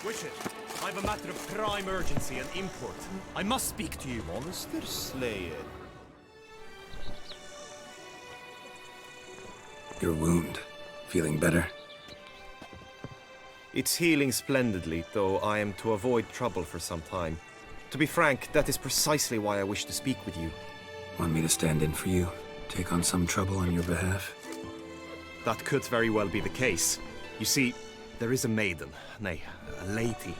Wish it. I have a matter of prime urgency and import. I must speak to you. Monster Slayer. Your wound. Feeling better? It's healing splendidly, though I am to avoid trouble for some time. To be frank, that is precisely why I wish to speak with you. Want me to stand in for you? Take on some trouble on your behalf? That could very well be the case. You see, there is a maiden, nay, a lady.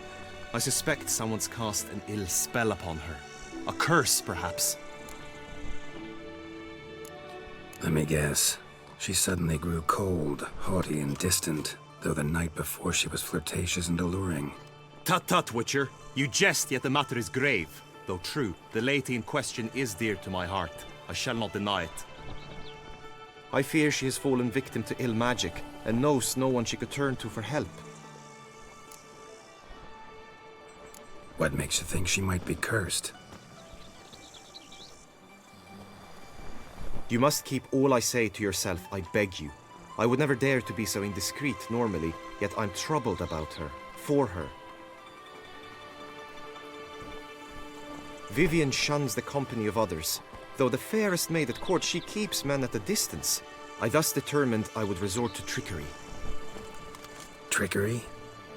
I suspect someone's cast an ill spell upon her. A curse, perhaps. Let me guess. She suddenly grew cold, haughty, and distant, though the night before she was flirtatious and alluring. Tut tut, Witcher. You jest, yet the matter is grave. Though true, the lady in question is dear to my heart. I shall not deny it. I fear she has fallen victim to ill magic, and knows no one she could turn to for help. What makes you think she might be cursed? You must keep all I say to yourself, I beg you. I would never dare to be so indiscreet normally, yet I'm troubled about her, for her. Vivienne shuns the company of others. Though the fairest maid at court, she keeps men at a distance. I thus determined I would resort to trickery. Trickery?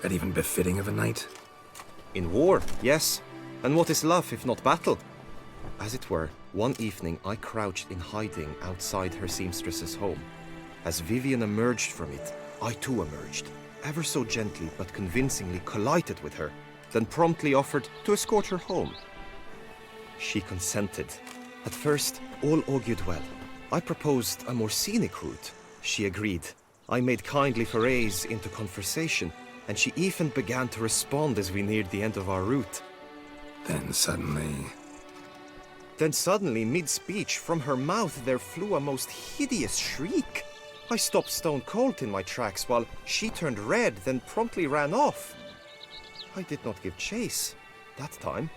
That even befitting of a knight? In war, yes. And what is love if not battle? As it were, one evening I crouched in hiding outside her seamstress's home. As Vivienne emerged from it, I too emerged, ever so gently but convincingly collided with her, then promptly offered to escort her home. She consented. At first, all augured well. I proposed a more scenic route. She agreed. I made kindly forays into conversation, and she even began to respond as we neared the end of our route. Then suddenly, mid-speech, from her mouth there flew a most hideous shriek. I stopped stone cold in my tracks while she turned red, then promptly ran off. I did not give chase that time.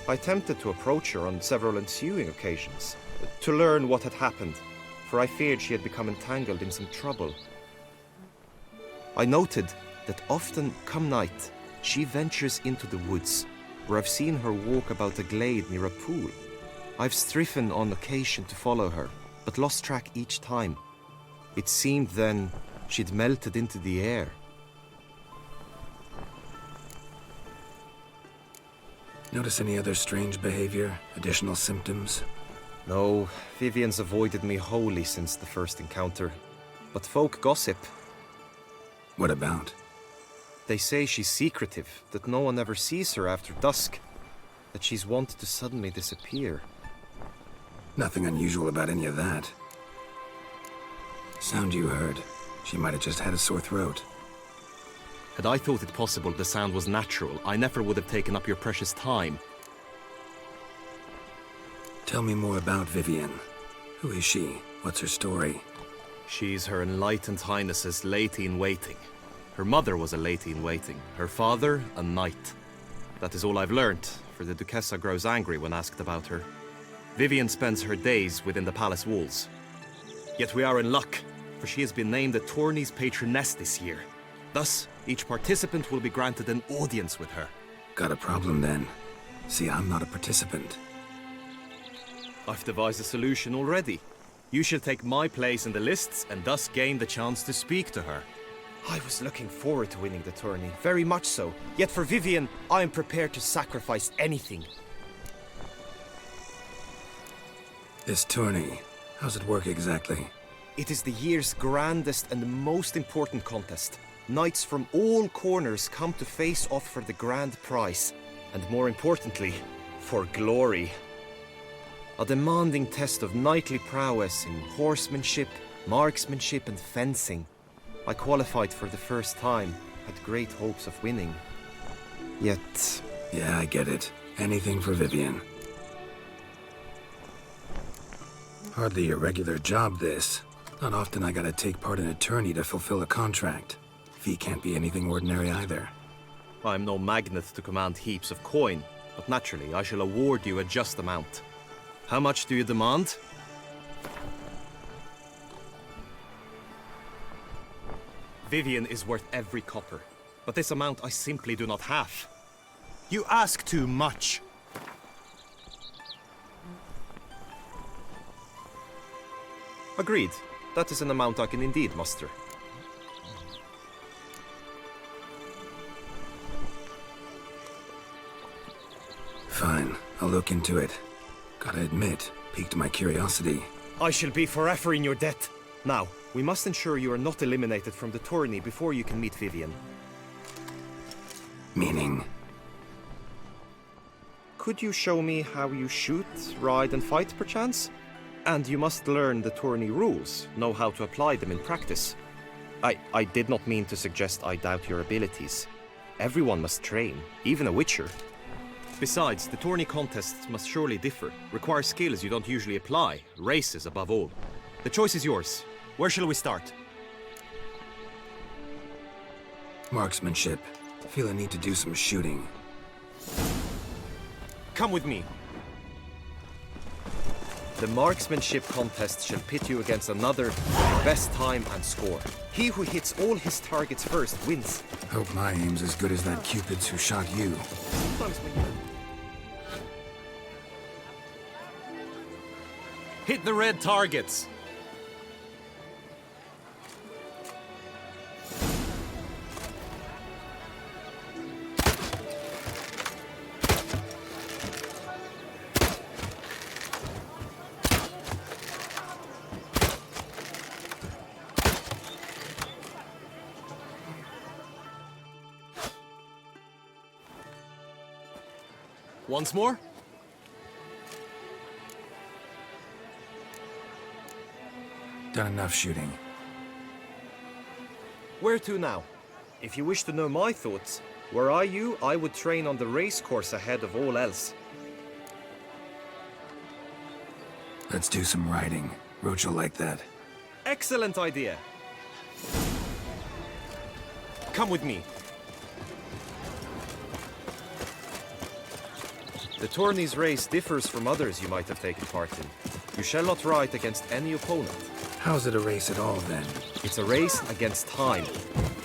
I attempted to approach her on several ensuing occasions, to learn what had happened, for I feared she had become entangled in some trouble. I noted that often, come night, she ventures into the woods, where I've seen her walk about a glade near a pool. I've striven on occasion to follow her, but lost track each time. It seemed then she'd melted into the air. notice any other strange behavior, additional symptoms? No, Vivienne's avoided me wholly since the first encounter. But folk gossip. What about? They say she's secretive, that no one ever sees her after dusk, that she's wont to suddenly disappear. Nothing unusual about any of that. Sound you heard. She might have just had a sore throat. Had I thought it possible the sound was natural, I never would have taken up your precious time. Tell me more about Vivienne. Who is she? What's her story? She's Her Enlightened Highness's lady-in-waiting. Her mother was a lady-in-waiting, her father a knight. That is all I've learnt, for the Duchessa grows angry when asked about her. Vivienne spends her days within the palace walls. Yet we are in luck, for she has been named the tourney's patroness this year. Thus, each participant will be granted an audience with her. Got a problem then. See, I'm not a participant. I've devised a solution already. You shall take my place in the lists and thus gain the chance to speak to her. I was looking forward to winning the tourney, very much so. Yet for Vivienne, I am prepared to sacrifice anything. This tourney, how's it work exactly? It is the year's grandest and most important contest. Knights from all corners come to face off for the grand prize, and more importantly, for glory. A demanding test of knightly prowess in horsemanship, marksmanship and fencing. I qualified for the first time, had great hopes of winning. Yet... Yeah, I get it. Anything for Vivienne. Hardly a regular job, this. Not often I gotta take part in a tourney to fulfill a contract. Fee can't be anything ordinary either. I'm no magnet to command heaps of coin, but naturally I shall award you a just amount. How much do you demand? Vivian is worth every copper. But this amount I simply do not have. You ask too much. Agreed. That is an amount I can indeed muster. Fine, I'll look into it. Gotta admit, piqued my curiosity. I shall be forever in your debt. Now, we must ensure you are not eliminated from the tourney before you can meet Vivian. Meaning? Could you show me how you shoot, ride and fight, perchance? And you must learn the tourney rules, know how to apply them in practice. I did not mean to suggest I doubt your abilities. Everyone must train, even a witcher. Besides, the tourney contests must surely differ, require skills you don't usually apply, races above all. The choice is yours. Where shall we start? Marksmanship. Feel I need to do some shooting. Come with me. The Marksmanship Contest shall pit you against another best time and score. He who hits all his targets first wins. Hope my aim's as good as that Cupid's who shot you. Sometimes when you... Hit the red targets. Once more? Done enough shooting. Where to now? If you wish to know my thoughts, were I you, I would train on the race course ahead of all else. Let's do some riding. Roach will like that. Excellent idea. Come with me. The tourney's race differs from others you might have taken part in. You shall not ride against any opponent. How's it a race at all, then? It's a race against time.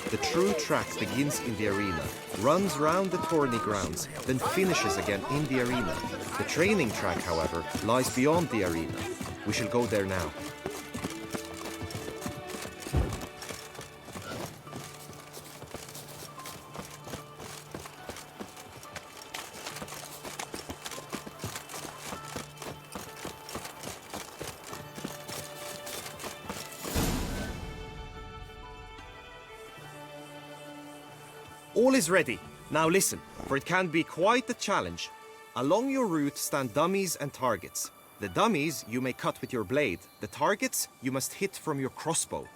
The true track begins in the arena, runs round the tourney grounds, then finishes again in the arena. The training track, however, lies beyond the arena. We shall go there now. All is ready. Now listen, for it can be quite a challenge. Along your route stand dummies and targets. The dummies you may cut with your blade. The targets you must hit from your crossbow.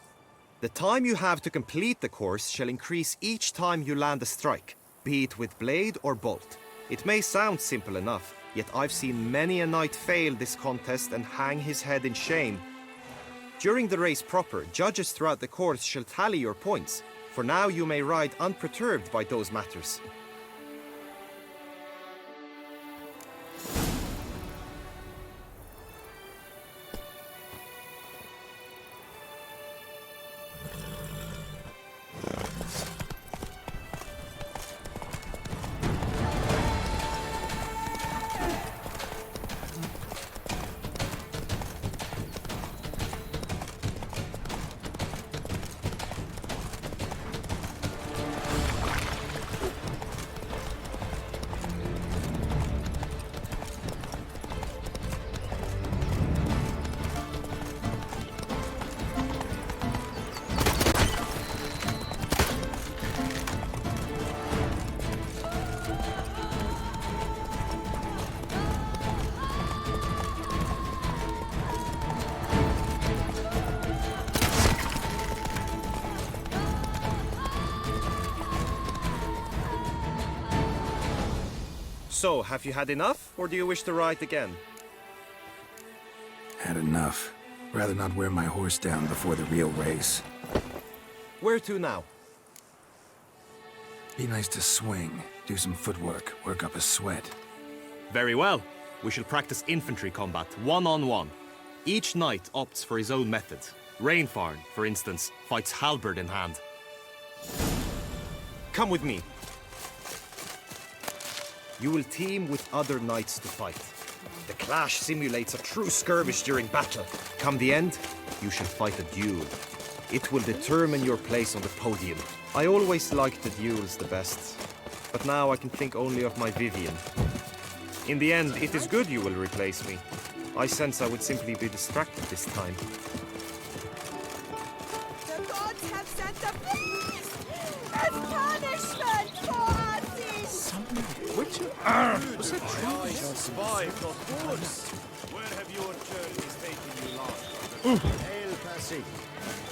The time you have to complete the course shall increase each time you land a strike, be it with blade or bolt. It may sound simple enough, yet I've seen many a knight fail this contest and hang his head in shame. During the race proper, judges throughout the course shall tally your points. For now you may ride unperturbed by those matters. So, have you had enough, or do you wish to ride again? Had enough. Rather not wear my horse down before the real race. Where to now? Be nice to swing, do some footwork, work up a sweat. Very well. We shall practice infantry combat, one-on-one. Each knight opts for his own method. Rainfarn, for instance, fights halberd in hand. come with me. You will team with other knights to fight. The clash simulates a true skirmish during battle. Come the end, you shall fight a duel. It will determine your place on the podium. I always liked the duels the best, but now I can think only of my Vivian. In the end, it is good you will replace me. I sense I would simply be distracted this time. The gods have sent a beast as punishment for our sins! Was it true? I shall survive, of course. Where have your journeys taken you last? Hail, Percy.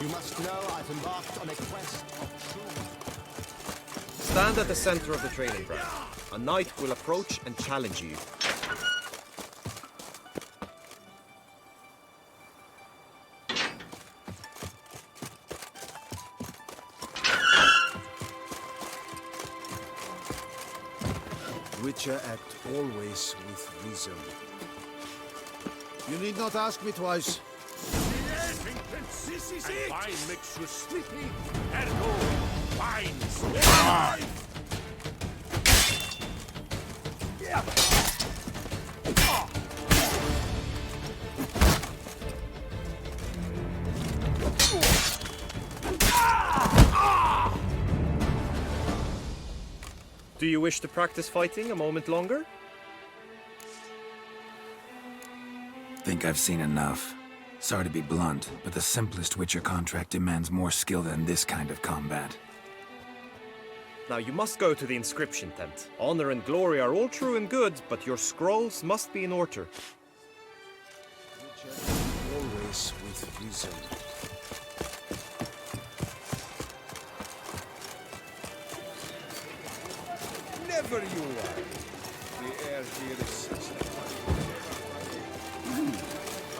You must know I've embarked on a quest of truth. Stand at the center of the training ground. A knight will approach and challenge you. Witcher act always with reason. You need not ask me twice. Wine makes you sleepy. Ergo, wines. Do you wish to practice fighting a moment longer? Think I've seen enough. Sorry to be blunt, but the simplest Witcher contract demands more skill than this kind of combat. Now you must go to the inscription tent. Honor and glory are all true and good, but your scrolls must be in order. Witcher always with reason. Never you are. The air here is such a...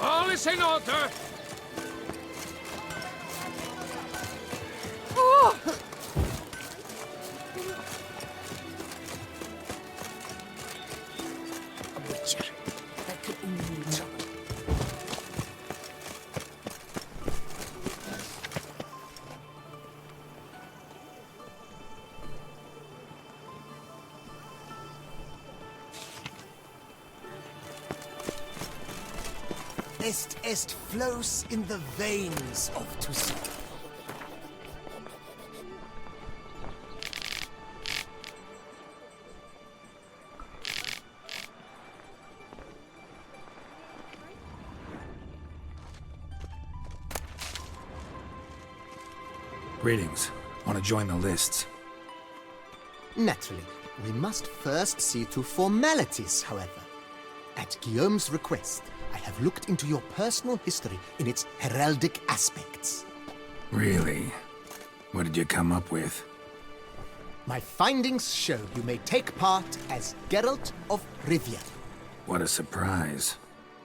All is in order. A witcher. That could only mean trouble. Est flows in the veins of Toussaint. Greetings. Want to join the lists? Naturally, we must first see to formalities, however. At Guillaume's request, I have looked into your personal history in its heraldic aspects. Really? What did you come up with? My findings show you may take part as Geralt of Rivia, What a surprise.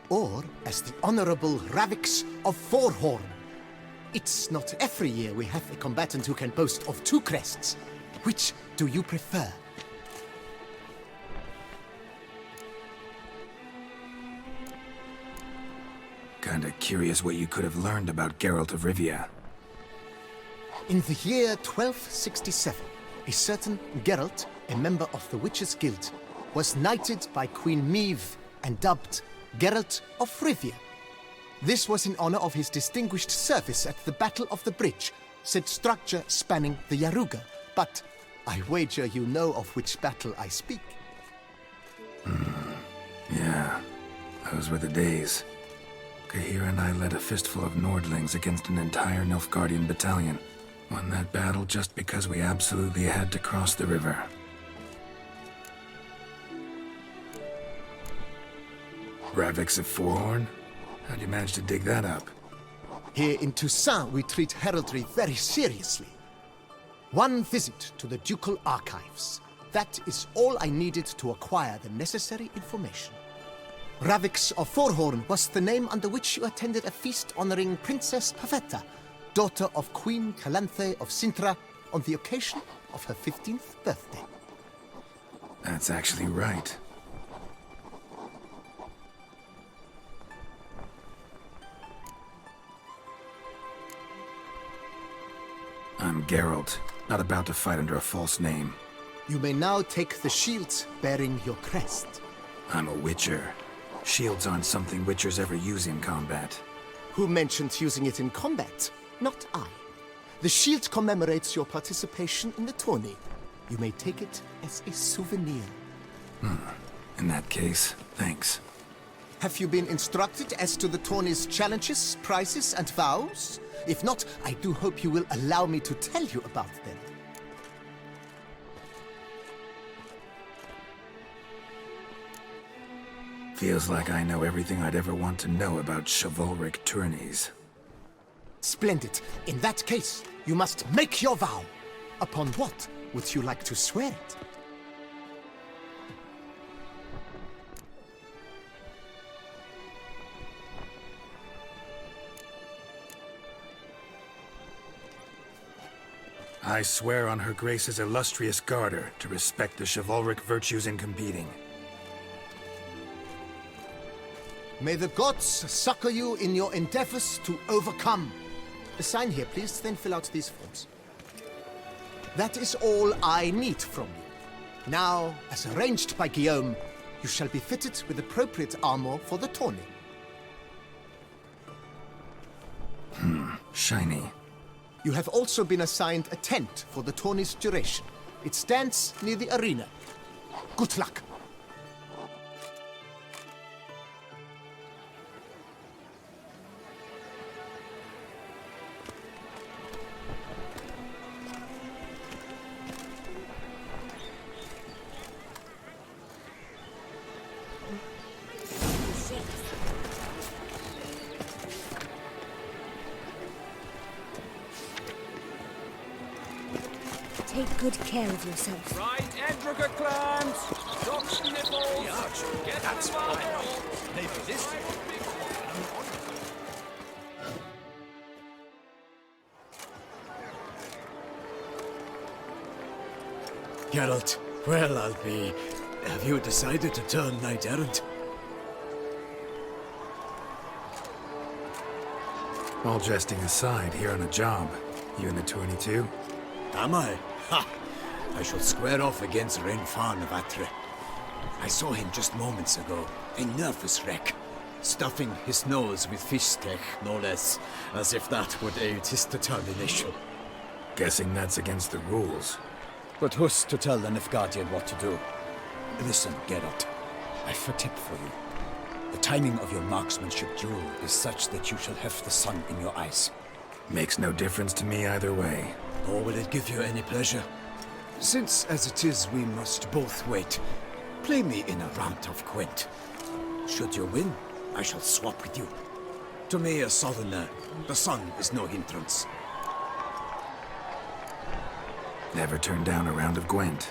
or as the Honorable Ravix of Forhorn. It's not every year we have a combatant who can boast of two crests. Which do you prefer? Kinda curious what you could have learned about Geralt of Rivia. In the year 1267, a certain Geralt, a member of the Witches' Guild, was knighted by Queen Meve and dubbed Geralt of Rivia. This was in honor of his distinguished service at the Battle of the Bridge, said structure spanning the Yaruga. But I wager you know of which battle I speak. Yeah, those were the days. Kahira and I led a fistful of Nordlings against an entire Nilfgaardian battalion. Won that battle just because we absolutely had to cross the river. Ravix of Forhorn? How'd you manage to dig that up? Here in Toussaint, we treat heraldry very seriously. One visit to the ducal archives. That is all I needed to acquire the necessary information. Ravix of Forhorn was the name under which you attended a feast honoring Princess Pavetta, daughter of Queen Calanthe of Sintra, on the occasion of her 15th birthday. That's actually right. I'm Geralt, Not about to fight under a false name. You may now take the shield bearing your crest. I'm a Witcher. Shields aren't something Witchers ever use in combat. Who mentioned using it in combat? Not I. The shield commemorates your participation in the tourney. You may take it as a souvenir. In that case, thanks. Have you been instructed as to the tourney's challenges, prizes, and vows? If not, I do hope you will allow me to tell you about them. Feels like I know everything I'd ever want to know about chivalric tourneys. Splendid. In that case, you must make your vow. Upon what would you like to swear it? I swear on Her Grace's illustrious garter to respect the chivalric virtues in competing. May the gods succor you in your endeavors to overcome. Sign here, please, then fill out these forms. That is all I need from you. Now, as arranged by Guillaume, you shall be fitted with appropriate armor for the tourney. Shiny. You have also been assigned a tent for the tourney's duration. It stands near the arena. Good luck. Take good care of yourself. Right, Edrica clams! Stop nipples! Yeah, get that's fine. Maybe this Geralt, well, I'll be... Have you decided to turn knight-errant? All jesting aside, here on a job. You in the tourney too? Am I? Ha! I shall square off against Renfan of Atre. I saw him just moments ago, a nervous wreck, stuffing his nose with fish steak, no less, as if that would aid his determination. Guessing that's against the rules. But who's to tell the Nilfgaardian what to do? Listen, Geralt, I've a tip for you. The timing of your marksmanship duel is such that you shall have the sun in your eyes. Makes no difference to me either way. Or will it give you any pleasure? Since, as it is, we must both wait, play me in a round of Gwent. Should you win, I shall swap with you. To me, a southerner, the sun is no hindrance. Never turn down a round of Gwent.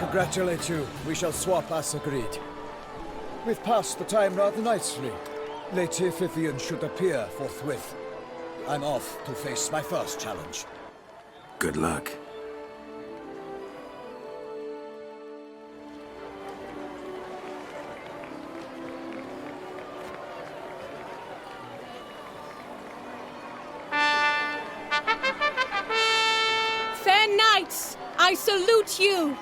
congratulate you. We shall swap as agreed. We've passed the time rather nicely. Lady Vivian should appear forthwith. I'm off to face my first challenge. Good luck. Fair knights, I salute you.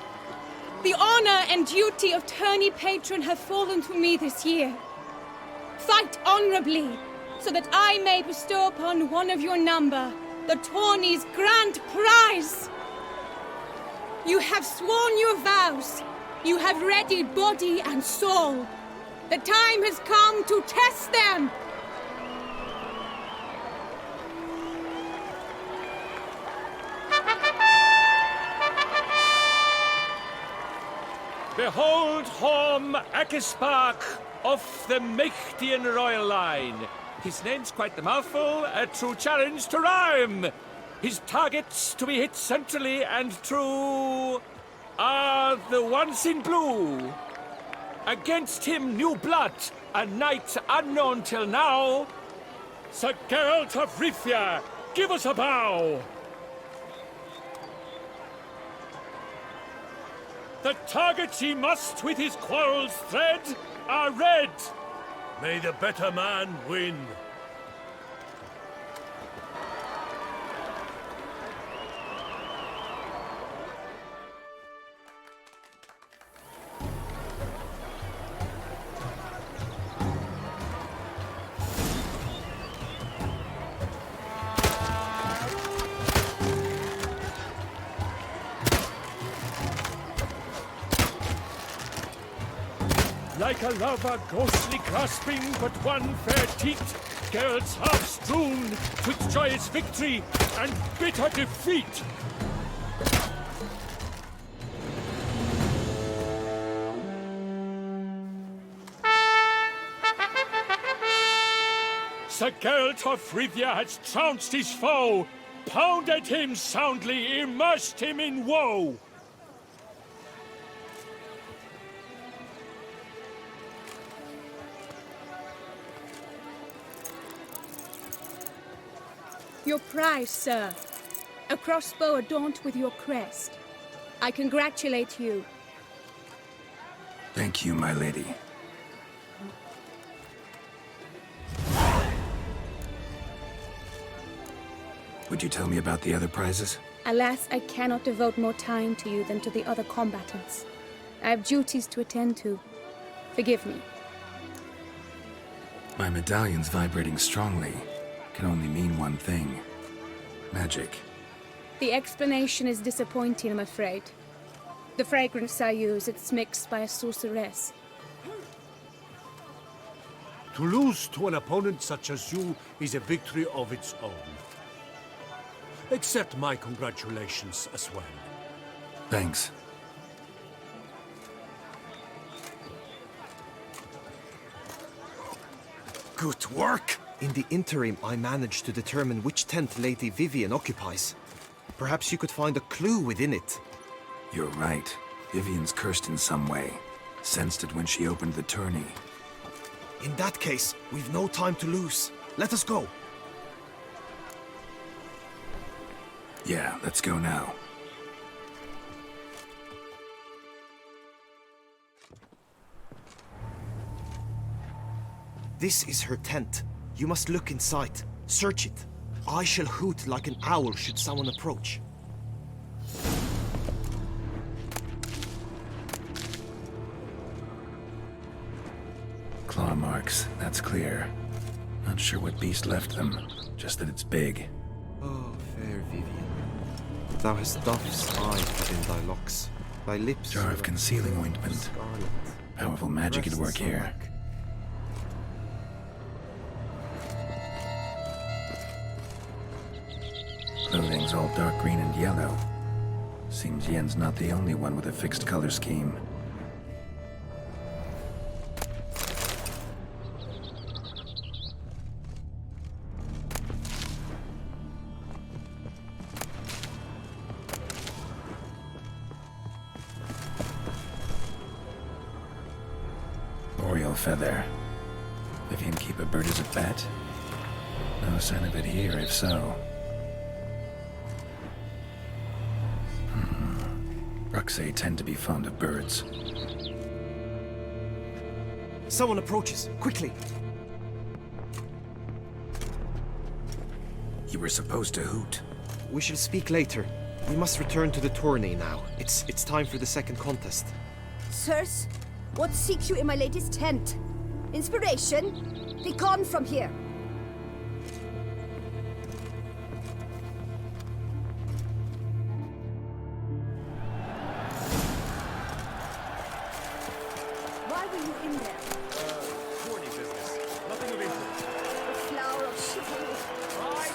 The honor and duty of tourney patron have fallen to me this year. Fight honorably, so that I may bestow upon one of your number the tourney's grand prize. You have sworn your vows. You have readied body and soul. The time has come to test them. Behold Horm Akispark of the Mechtian royal line. His name's quite the mouthful, a true challenge to rhyme. His targets to be hit centrally and true are the ones in blue. Against him new blood, a knight unknown till now. Sir Geralt of Rivia, give us a bow. The targets he must with his quarrels thread are red. May the better man win. Like a lover ghostly grasping but one fair teat, Geralt's heart strewn with joyous victory and bitter defeat. Sir Geralt of Rivia has trounced his foe, pounded him soundly, immersed him in woe. Your prize, sir. A crossbow adorned with your crest. I congratulate you. Thank you, my lady. Would you tell me about the other prizes? Alas, I cannot devote more time to you than to the other combatants. I have duties to attend to. Forgive me. My medallion's vibrating strongly. Can only mean one thing. Magic. The explanation is disappointing, I'm afraid. The fragrance I use, it's mixed by a sorceress. To lose to an opponent such as you is a victory of its own. Accept my congratulations as well. Thanks. Good work! In the interim, I managed to determine which tent Lady Vivian occupies. Perhaps you could find a clue within it. You're right. Vivian's cursed in some way. Sensed it when she opened the tourney. In that case, we've no time to lose. Let us go. Yeah, let's go now. This is her tent. You must look inside. Search it. I shall hoot like an owl should someone approach. Claw marks, that's clear. Not sure what beast left them, just that it's big. Oh, fair Vivian. Thou hast dove's eye within thy locks. Thy lips... Jar of concealing ointment. Scarlet. Powerful magic at work here. Stomach. Clothing's all dark green and yellow. Seems Yen's not the only one with a fixed color scheme. little feather. Vivian keep a bird as a pet? No sign of it here, if so. Ruxay tend to be fond of birds. Someone approaches. Quickly! You were supposed to hoot. We shall speak later. We must return to the tourney now. It's time for the second contest. Sirs, what seeks you in my lady's tent? Inspiration? Be gone from here. Why were you in there? Tourney business. Nothing of interest. The flower of chivalry.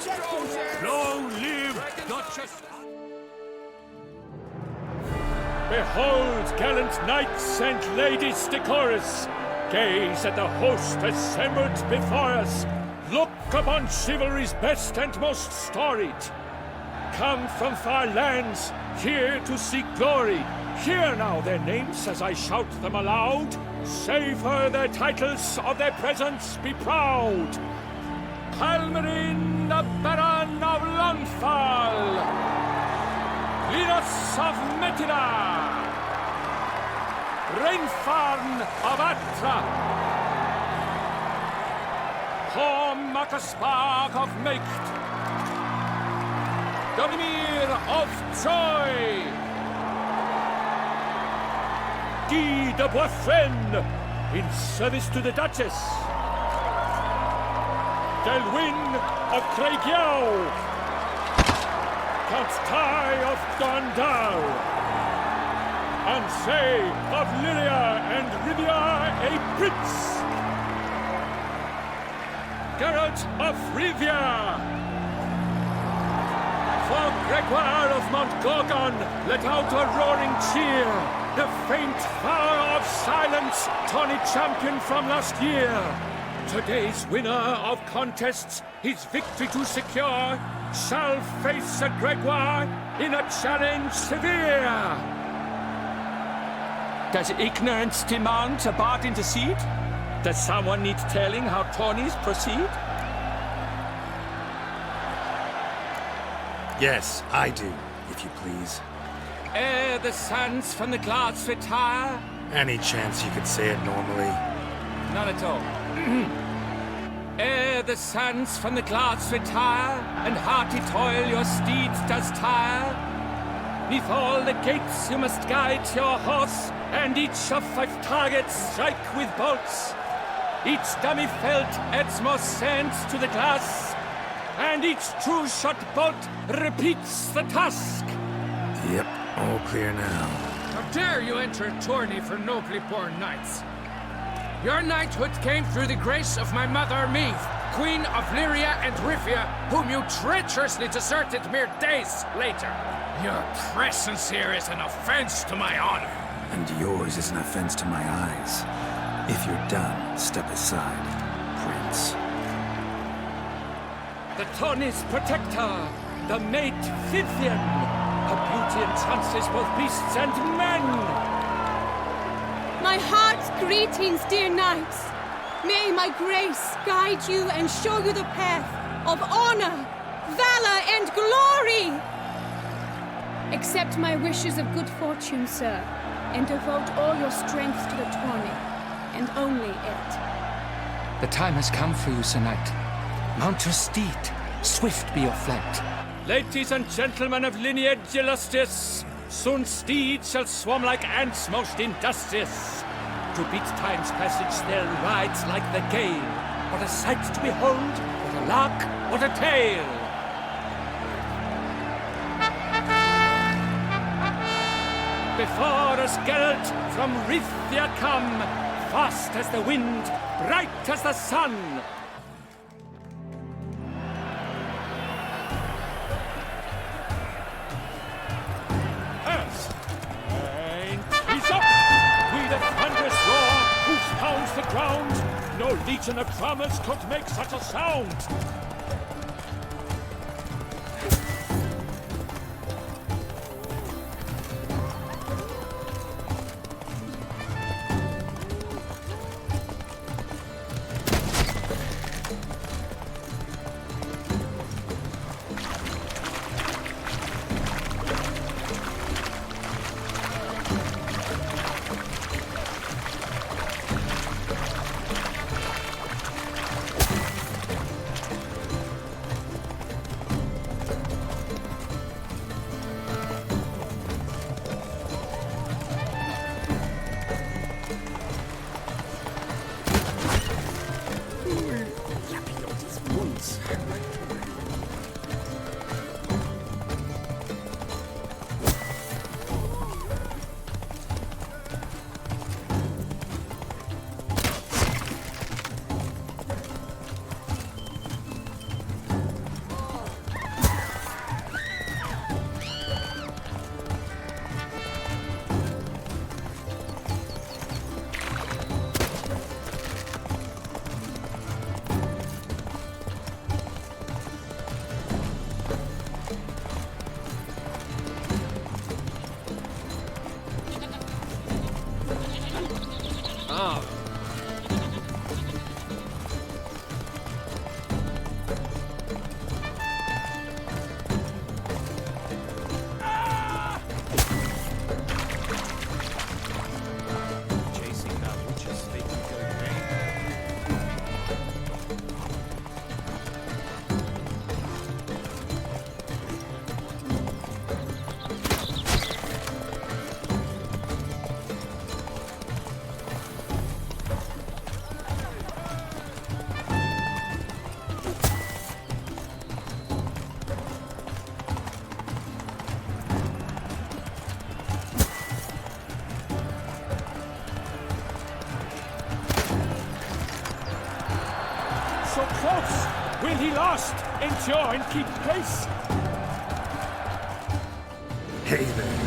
Gentlemen. Long live Duchess! Behold, gallant knights and ladies decorous! Gaze at the host assembled before us! Look upon chivalry's best and most storied! Come from far lands, here to seek glory! Hear now their names as I shout them aloud! Savor their titles, of their presence be proud! Palmerin, the Baron of Lonfall! Linus of Metida! Rainfarn of Atra! Horm Akaspark of Mage! Donimir of Troy! Guy de Boisfren, in service to the Duchess! Delwyn of Craigiau! Count Tai of Gondal! Ansay of Lyria and Rivia a prince! Geralt of Rivia! For Gregoire of Montgorgon, let out a roaring cheer! The faint flower of silence, tawny champion from last year! Today's winner of contests, his victory to secure, shall face a Gregoire in a challenge severe! Does ignorance demand a bard intercede? Does someone need telling how tourneys proceed? Yes, I do, if you please. Ere the suns from the glass retire? Any chance you could say it normally? None at all. Ere the suns from the glass retire, and hearty toil your steeds does tire, neath all the gates you must guide your horse, and each of 5 targets strike with bolts. Each dummy felt adds more sense to the glass, and each true shot bolt repeats the task. Yep, all clear now. How dare you enter a tourney for nobly born knights? Your knighthood came through the grace of my mother Meve, Queen of Lyria and Rivia, whom you treacherously deserted mere days later. Your presence here is an offense to my honor. And yours is an offense to my eyes. If you're done, step aside, Prince. The tourney's protector, the mate Vivian, her beauty entrances both beasts and men. My heart's greetings, dear knights. May my grace guide you and show you the path of honor, valor, and glory. Accept my wishes of good fortune, sir, and devote all your strength to the tourney, and only it. The time has come for you, Sir Knight. Mount your steed. Swift be your flight. Ladies and gentlemen of lineage illustrious, soon steeds shall swarm like ants most industrious. To beat time's passage they'll ride like the gale. What a sight to behold, what a lark, what a tale! Before us Geralt from Rithia come, fast as the wind, bright as the sun. The ground. No legion of drummers could make such a sound. must endure and keep pace. Hey there.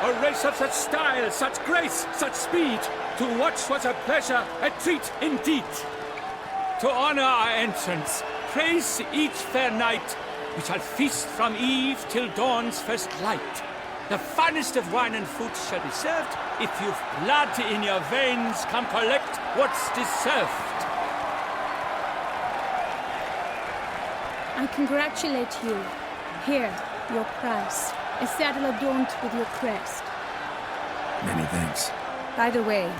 A race of such style, such grace, such speed. To watch was a pleasure, a treat indeed. To honor our entrance, praise each fair knight, we shall feast from eve till dawn's first light. The finest of wine and food shall be served. If you've blood in your veins, come collect what's deserved. I congratulate you. Here, your prize. A saddle adorned with your crest. Many thanks. By the way,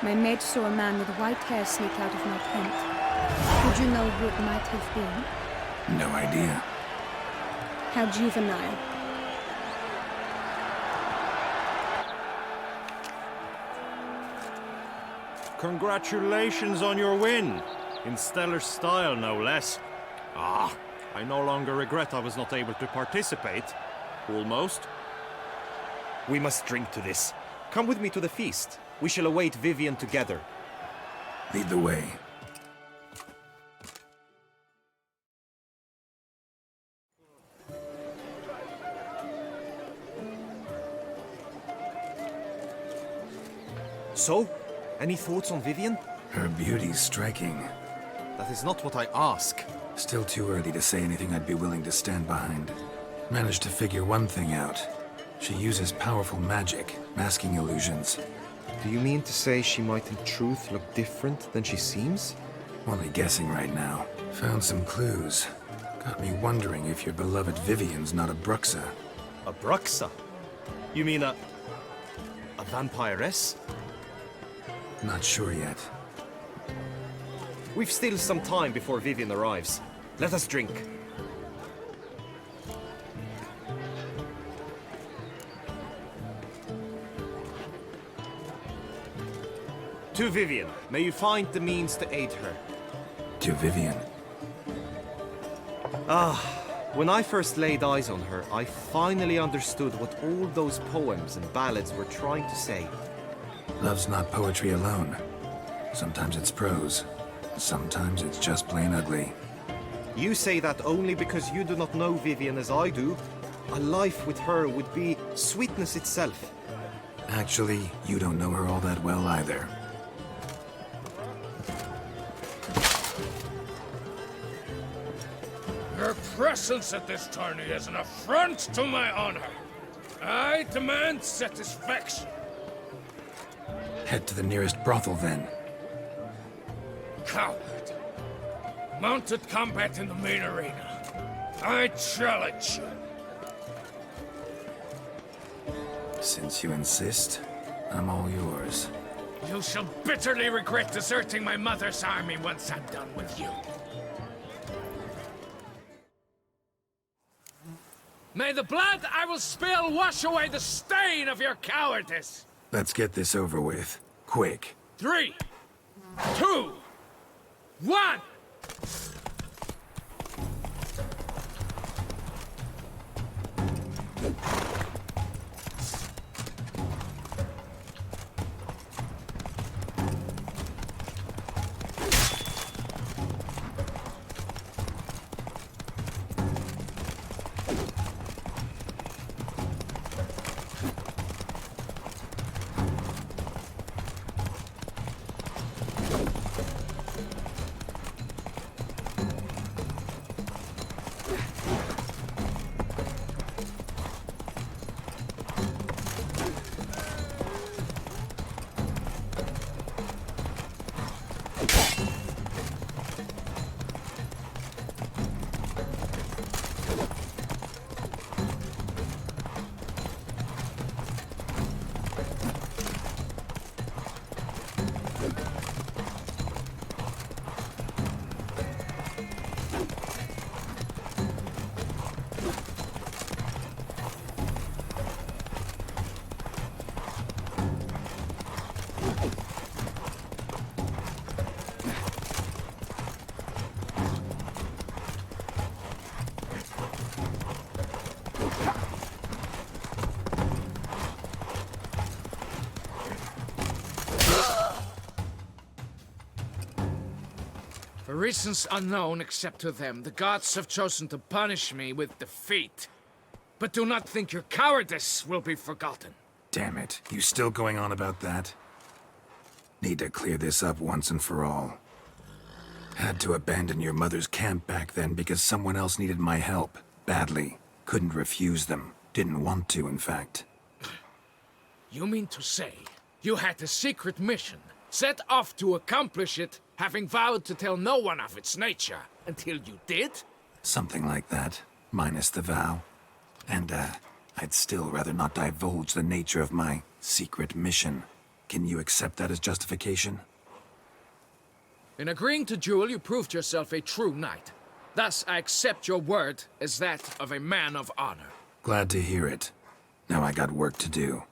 my mage saw a man with white hair sneak out of my tent. Would you know who it might have been? No idea. How juvenile. Congratulations on your win. In stellar style, no less. Ah, I no longer regret I was not able to participate. Almost. We must drink to this. Come with me to the feast. We shall await Vivian together. Lead the way. So, any thoughts on Vivian? Her beauty's striking. That is not what I ask. Still too early to say anything I'd be willing to stand behind. Managed to figure one thing out. She uses powerful magic, masking illusions. Do you mean to say she might in truth look different than she seems? Only guessing right now. Found some clues. Got me wondering if your beloved Vivian's not a Bruxa. A Bruxa? You mean a vampiress? Not sure yet. We've still some time before Vivian arrives. Let us drink. To Vivian, may you find the means to aid her. To Vivian. When I first laid eyes on her, I finally understood what all those poems and ballads were trying to say. Love's not poetry alone. Sometimes it's prose. Sometimes it's just plain ugly. You say that only because you do not know Vivian as I do. A life with her would be sweetness itself. Actually, you don't know her all that well either. Your presence at this tourney is an affront to my honor. I demand satisfaction. Head to the nearest brothel, then. Coward. Mounted combat in the main arena. I challenge you. Since you insist, I'm all yours. You shall bitterly regret deserting my mother's army once I'm done with you. May the blood I will spill wash away the stain of your cowardice! Let's get this over with. Quick. 3, 2, 1! For reasons unknown except to them, the gods have chosen to punish me with defeat. But do not think your cowardice will be forgotten. Damn it, you still going on about that? Need to clear this up once and for all. Had to abandon your mother's camp back then because someone else needed my help, badly. Couldn't refuse them. Didn't want to, in fact. You mean to say you had a secret mission, set off to accomplish it, having vowed to tell no one of its nature, until you did? Something like that, minus the vow. And, I'd still rather not divulge the nature of my secret mission. Can you accept that as justification? In agreeing to duel, you proved yourself a true knight. Thus, I accept your word as that of a man of honor. Glad to hear it. Now I got work to do.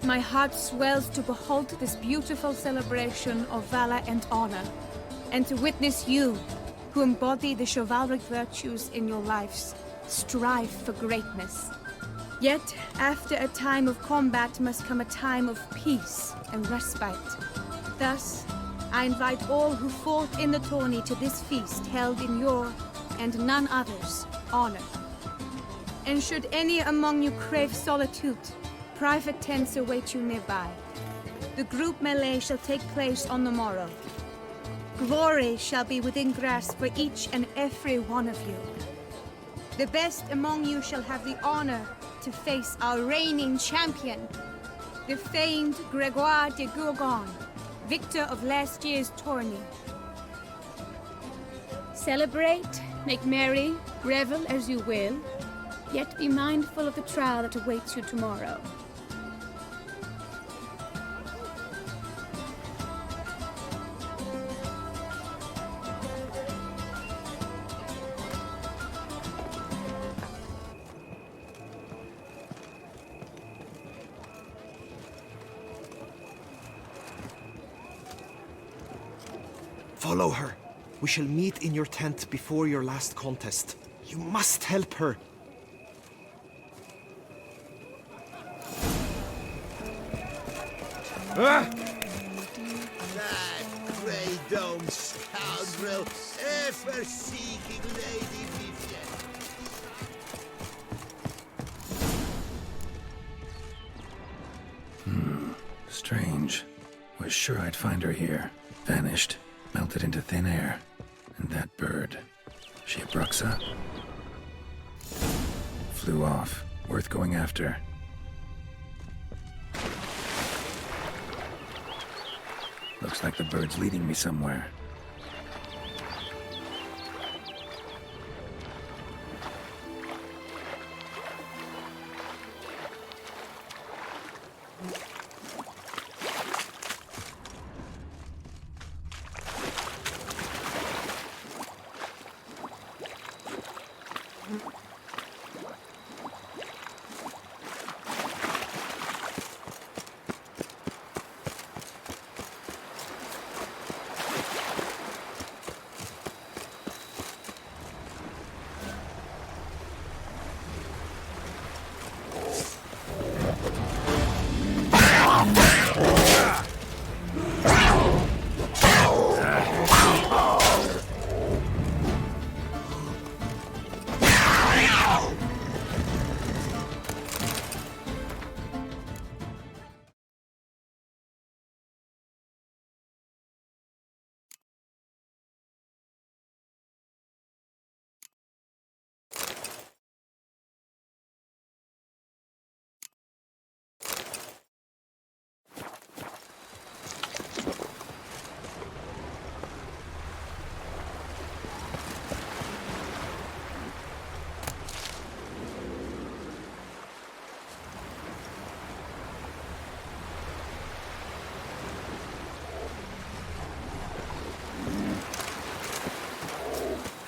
My heart swells to behold this beautiful celebration of valor and honor, and to witness you, who embody the chivalric virtues in your lives, strive for greatness. Yet, after a time of combat must come a time of peace and respite. Thus, I invite all who fought in the tourney to this feast held in your, and none other's, honor. And should any among you crave solitude, private tents await you nearby. The group melee shall take place on the morrow. Glory shall be within grasp for each and every one of you. The best among you shall have the honor to face our reigning champion, the famed Gregoire de Gourgon, victor of last year's tourney. Celebrate, make merry, revel as you will, yet be mindful of the trial that awaits you tomorrow. Follow her. We shall meet in your tent before your last contest. You must help her. That grey dome scoundrel, ever-seeking Lady Vivian. Strange. Was sure I'd find her here. Vanished. Melted into thin air. And that bird. She a Bruxa? Flew off. Worth going after. Looks like the bird's leading me somewhere.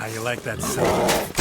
How you like that sound?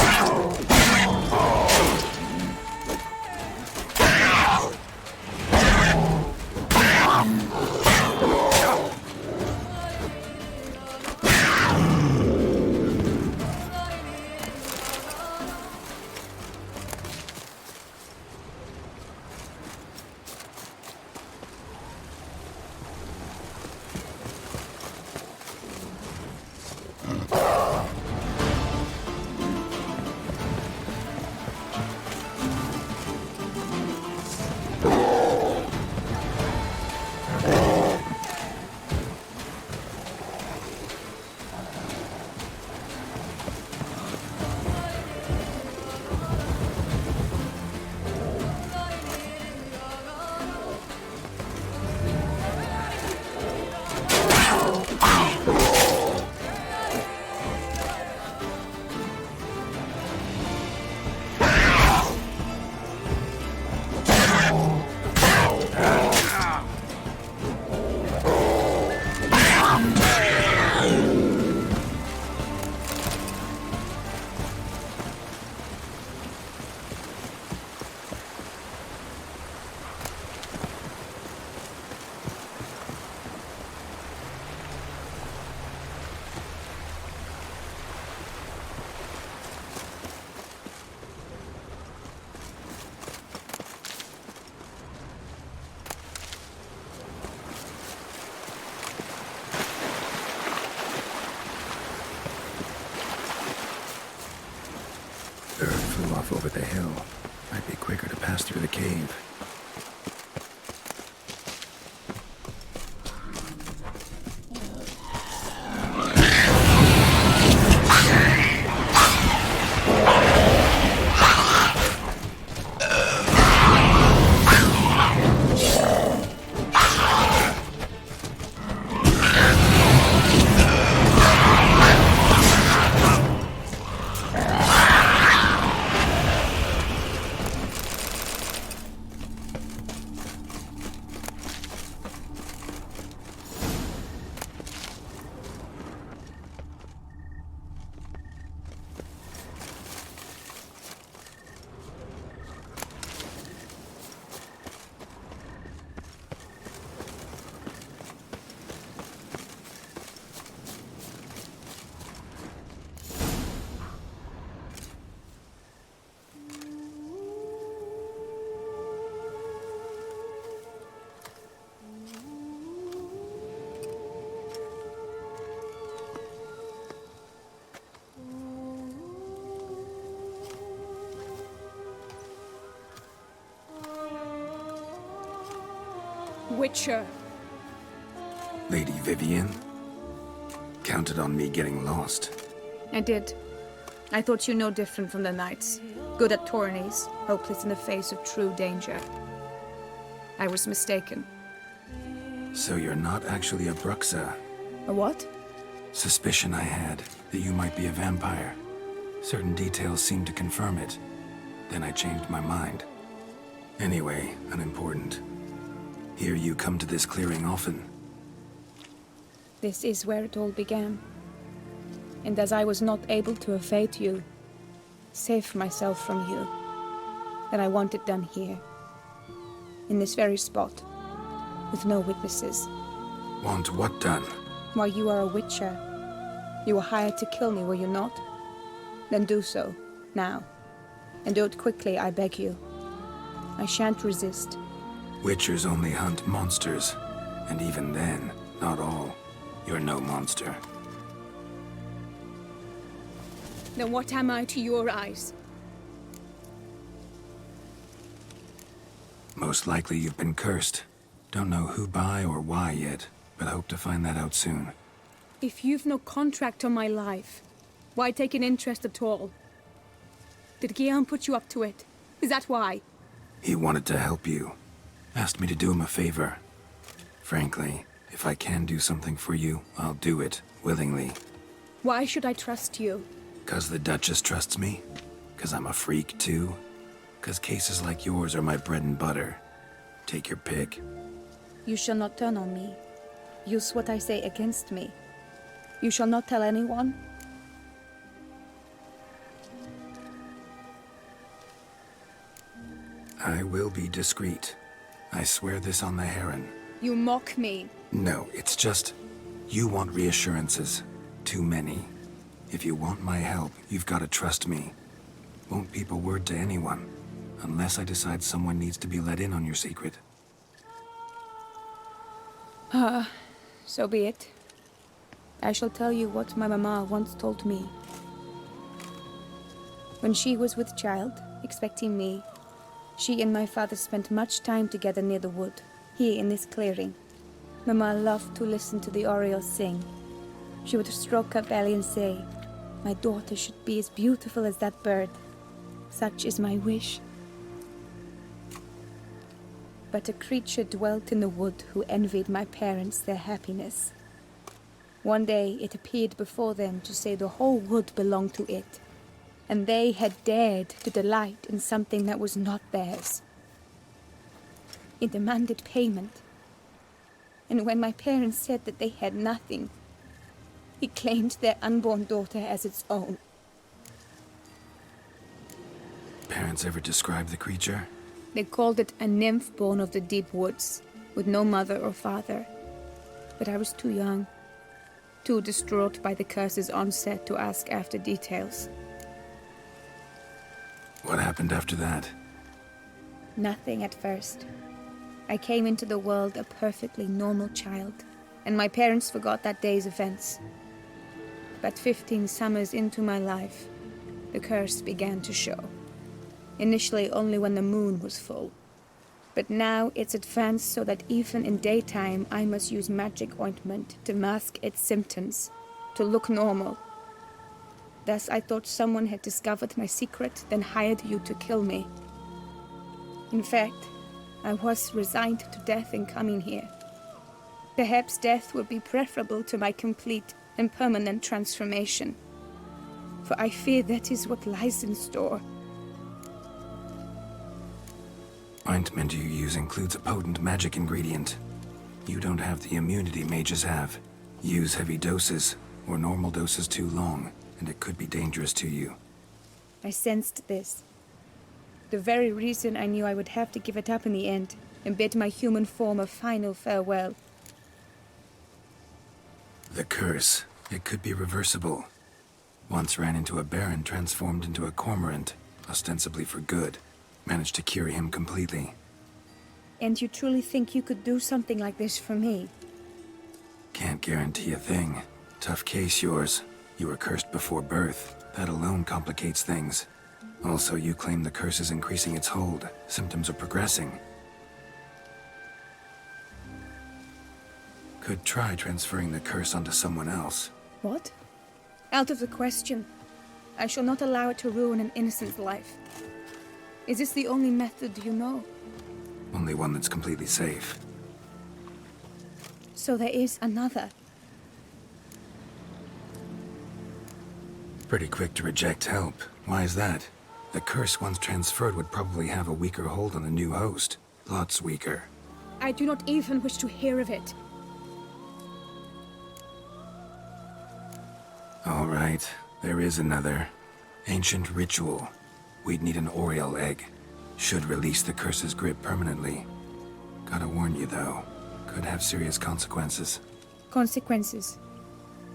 Over the hill. Might be quicker to pass through the cave. Witcher. Lady Vivienne? Counted on me getting lost. I did. I thought you no different from the knights. Good at tourneys, hopeless in the face of true danger. I was mistaken. So you're not actually a Bruxa? A what? Suspicion I had, that you might be a vampire. Certain details seemed to confirm it. Then I changed my mind. Anyway, unimportant. Hear you come to this clearing often. This is where it all began. And as I was not able to evade you, save myself from you, then I want it done here. In this very spot. With no witnesses. Want what done? Why, you are a witcher. You were hired to kill me, were you not? Then do so, now. And do it quickly, I beg you. I shan't resist. Witchers only hunt monsters. And even then, not all. You're no monster. Then what am I to your eyes? Most likely you've been cursed. Don't know who by or why yet, but hope to find that out soon. If you've no contract on my life, why take an interest at all? Did Guillaume put you up to it? Is that why? He wanted to help you. Asked me to do him a favor. Frankly, if I can do something for you, I'll do it, willingly. Why should I trust you? 'Cause the Duchess trusts me? 'Cause I'm a freak, too? 'Cause cases like yours are my bread and butter. Take your pick. You shall not turn on me. Use what I say against me. You shall not tell anyone? I will be discreet. I swear this on the Heron. You mock me. No, it's just... You want reassurances. Too many. If you want my help, you've got to trust me. Won't peep a word to anyone. Unless I decide someone needs to be let in on your secret. So be it. I shall tell you what my mama once told me. When she was with child, expecting me, she and my father spent much time together near the wood, here in this clearing. Mama loved to listen to the orioles sing. She would stroke her belly and say, "My daughter should be as beautiful as that bird. Such is my wish." But a creature dwelt in the wood who envied my parents their happiness. One day it appeared before them to say the whole wood belonged to it, and they had dared to delight in something that was not theirs. It demanded payment, and when my parents said that they had nothing, it claimed their unborn daughter as its own. Parents ever describe the creature? They called it a nymph born of the deep woods, with no mother or father. But I was too young, too distraught by the curse's onset to ask after details. What happened after that? Nothing at first. I came into the world a perfectly normal child, and my parents forgot that day's events. But 15 summers into my life, the curse began to show. Initially only when the moon was full. But now it's advanced so that even in daytime I must use magic ointment to mask its symptoms, to look normal. Thus I thought someone had discovered my secret, then hired you to kill me. In fact, I was resigned to death in coming here. Perhaps death would be preferable to my complete and permanent transformation. For I fear that is what lies in store. Ointment you use includes a potent magic ingredient. You don't have the immunity mages have. Use heavy doses, or normal doses too long, and it could be dangerous to you. I sensed this. The very reason I knew I would have to give it up in the end, and bid my human form a final farewell. The curse. It could be reversible. Once ran into a baron transformed into a cormorant, ostensibly for good. Managed to cure him completely. And you truly think you could do something like this for me? Can't guarantee a thing. Tough case, yours. You were cursed before birth. That alone complicates things. Also, you claim the curse is increasing its hold. Symptoms are progressing. Could try transferring the curse onto someone else. What? Out of the question. I shall not allow it to ruin an innocent's life. Is this the only method you know? Only one that's completely safe. So there is another. Pretty quick to reject help. Why is that? The curse once transferred would probably have a weaker hold on the new host. Lots weaker. I do not even wish to hear of it. All right, there is another. Ancient ritual. We'd need an oriole egg. Should release the curse's grip permanently. Gotta warn you, though. Could have serious consequences. Consequences?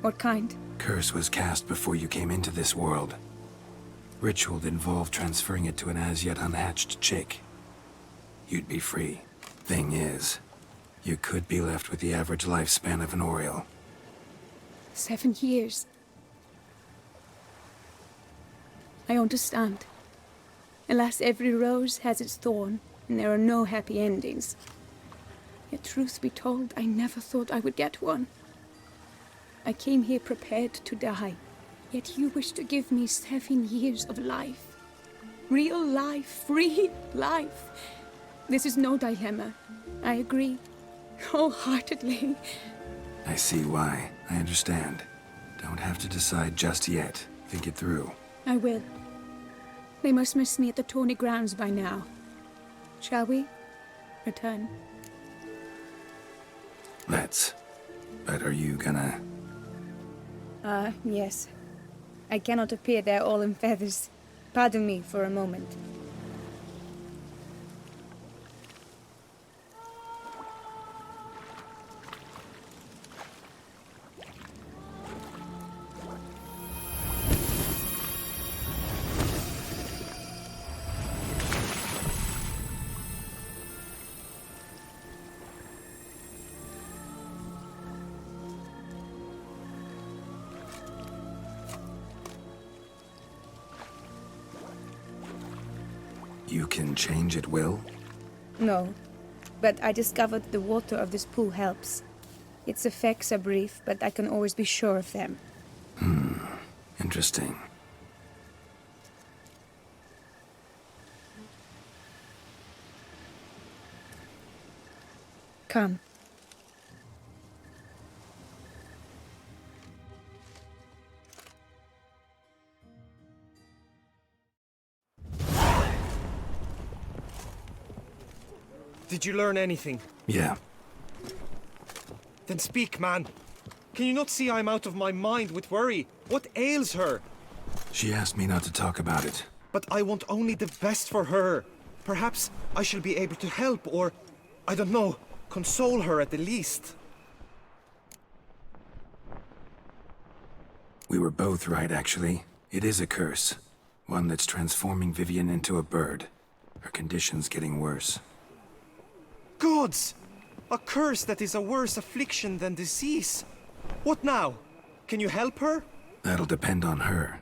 What kind? Curse was cast before you came into this world. Ritual involved transferring it to an as-yet unhatched chick. You'd be free. Thing is, you could be left with the average lifespan of an oriole. 7 years. I understand. Alas, every rose has its thorn, and there are no happy endings. Yet truth be told, I never thought I would get one. I came here prepared to die, yet you wish to give me 7 years of life. Real life, free life. This is no dilemma. I agree, wholeheartedly. I see why. I understand. Don't have to decide just yet. Think it through. I will. They must miss me at the tourney grounds by now. Shall we? Return. Let's. But are you gonna... Yes. I cannot appear there all in feathers. Pardon me for a moment. You can change at will? No, but I discovered the water of this pool helps. Its effects are brief, but I can always be sure of them. Interesting. Come. Did you learn anything? Yeah. Then speak, man. Can you not see I'm out of my mind with worry? What ails her? She asked me not to talk about it. But I want only the best for her. Perhaps I shall be able to help or, I don't know, console her at the least. We were both right, actually. It is a curse. One that's transforming Vivian into a bird. Her condition's getting worse. Gods! A curse that is a worse affliction than disease. What now? Can you help her? That'll depend on her.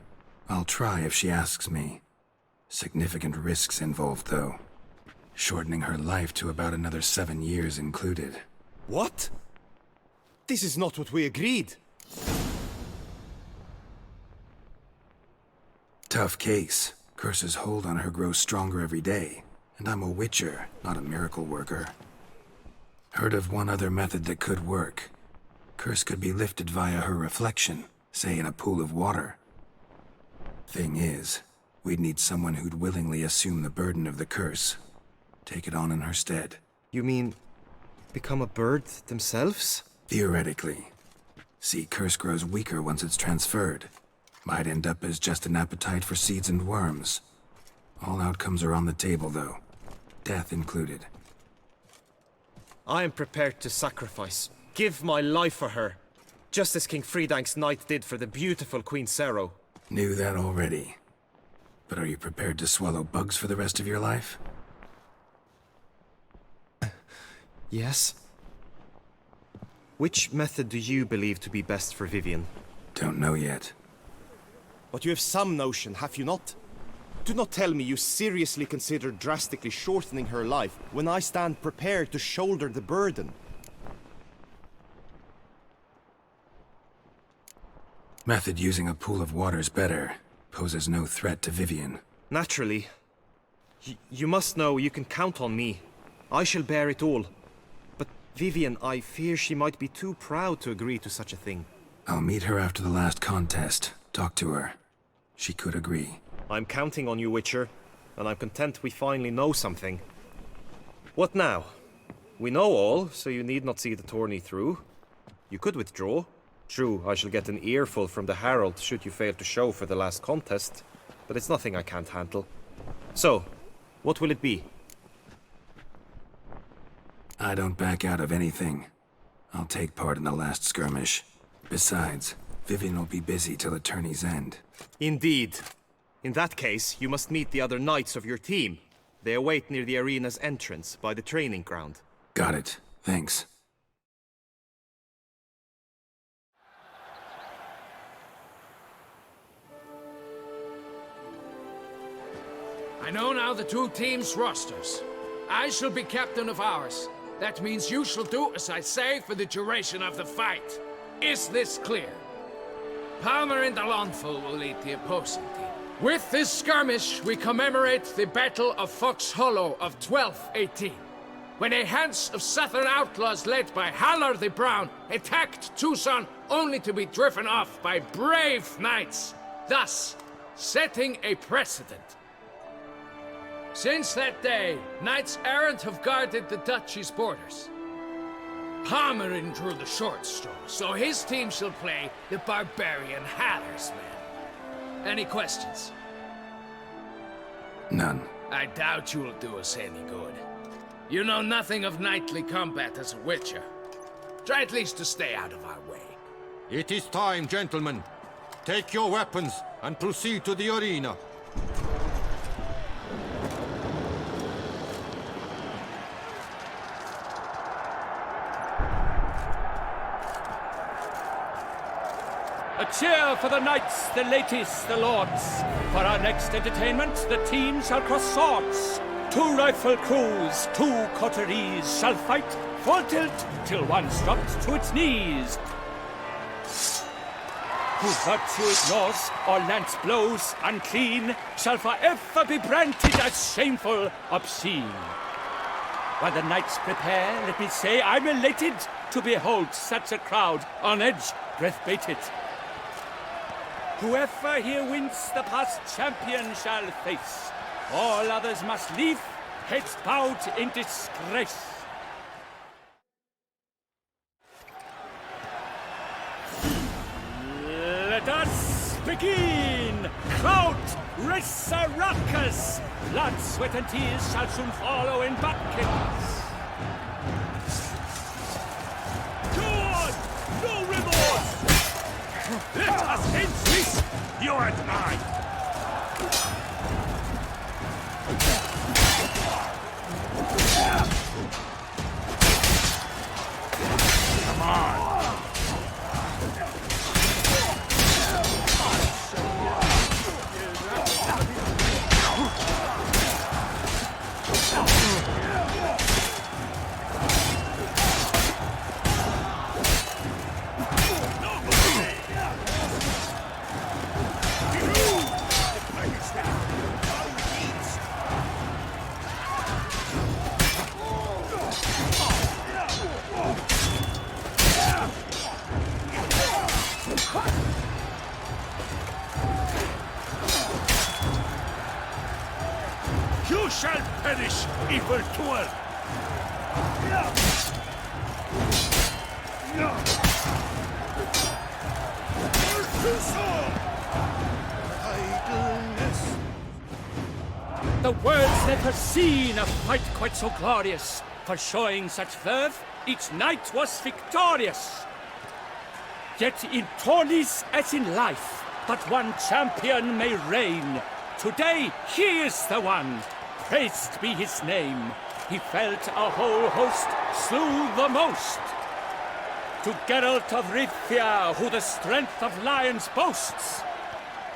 I'll try if she asks me. Significant risks involved, though. Shortening her life to about another 7 years included. What? This is not what we agreed. Tough case. Curse's hold on her grows stronger every day. And I'm a witcher, not a miracle worker. Heard of one other method that could work. Curse could be lifted via her reflection, say in a pool of water. Thing is, we'd need someone who'd willingly assume the burden of the curse. Take it on in her stead. You mean, become a bird themselves? Theoretically. See, curse grows weaker once it's transferred. Might end up as just an appetite for seeds and worms. All outcomes are on the table, though. Death included. I am prepared to sacrifice. Give my life for her. Just as King Fridank's knight did for the beautiful Queen Sero. Knew that already. But are you prepared to swallow bugs for the rest of your life? Yes. Which method do you believe to be best for Vivian? Don't know yet. But you have some notion, have you not? Do not tell me you seriously consider drastically shortening her life when I stand prepared to shoulder the burden. Method using a pool of water's better. Poses no threat to Vivian. Naturally. You must know you can count on me. I shall bear it all. But Vivian, I fear she might be too proud to agree to such a thing. I'll meet her after the last contest. Talk to her. She could agree. I'm counting on you, Witcher, and I'm content we finally know something. What now? We know all, so you need not see the tourney through. You could withdraw. True, I shall get an earful from the Herald should you fail to show for the last contest, but it's nothing I can't handle. So, what will it be? I don't back out of anything. I'll take part in the last skirmish. Besides, Vivian will be busy till the tourney's end. Indeed. In that case, you must meet the other knights of your team. They await near the arena's entrance, by the training ground. Got it. Thanks. I know now the two teams' rosters. I shall be captain of ours. That means you shall do as I say for the duration of the fight. Is this clear? Palmer and Alonful will lead the opposing team. With this skirmish, we commemorate the Battle of Fox Hollow of 1218, when a Hans of Southern outlaws led by Haller the Brown attacked Toussaint only to be driven off by brave knights, thus setting a precedent. Since that day, knights errant have guarded the duchy's borders. Palmerin drew the short straw, so his team shall play the barbarian Haller's men. Any questions? None. I doubt you'll do us any good. You know nothing of knightly combat as a witcher. Try at least to stay out of our way. It is time, gentlemen. Take your weapons and proceed to the arena. A cheer for the knights, the ladies, the lords. For our next entertainment, the team shall cross swords. 2 rifle crews, 2 coteries shall fight full tilt till one's dropped to its knees. Who virtue ignores or lance blows unclean shall forever be branded as shameful, obscene. While the knights prepare, let me say I'm elated to behold such a crowd on edge, breath-baited. Whoever here wins the past champion shall face. All others must leave, heads bowed in disgrace. Let us begin! Crowd, race a ruckus! Blood, sweat and tears shall soon follow in buckets. Good! No remorse! Let us end this, you and I! Come on! You shall perish, evil doer! The world's never seen a fight quite so glorious. For showing such verve, each knight was victorious. Yet in tourneys as in life, but one champion may reign. Today he is the one. Praised be his name. He felt a whole host, slew the most. To Geralt of Rivia, who the strength of lions boasts.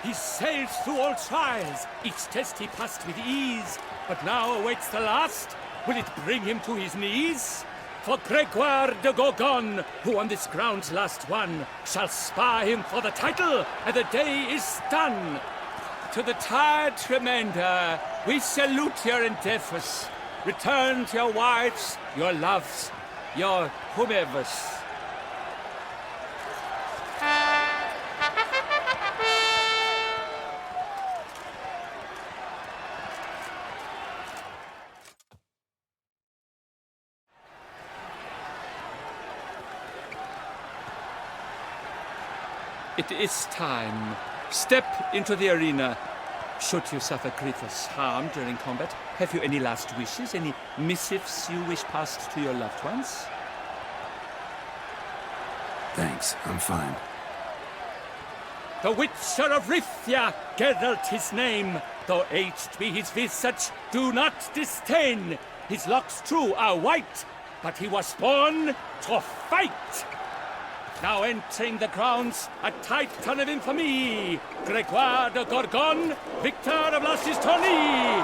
He sailed through all trials, each test he passed with ease. But now awaits the last. Will it bring him to his knees? For Gregoire de Gorgon, who on this ground's last won, shall spar him for the title, and the day is done. To the tired remainder, we salute your endeavors. Return to your wives, your loves, your whomevers. It is time. Step into the arena. Should you suffer grievous harm during combat, have you any last wishes, any missives you wish passed to your loved ones? Thanks, I'm fine. The Witcher of Rivia, Geralt his name. Though aged be his visage, do not disdain. His locks true are white, but he was born to fight. Now entering the grounds, a titan of infamy, Gregoire de Gorgon, victor of Las's tourney.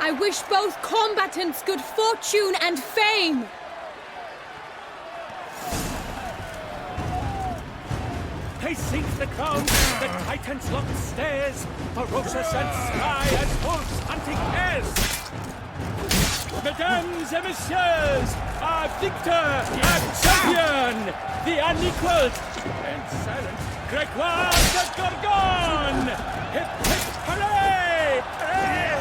I wish both combatants good fortune and fame. Pacing the ground, the titans locked stairs, ferocious and spry as wolves hunting hares. Mesdames et messieurs, our victor, our champion, the unequaled and silent Gregoire de Gorgon! Hip hip hooray! Hooray!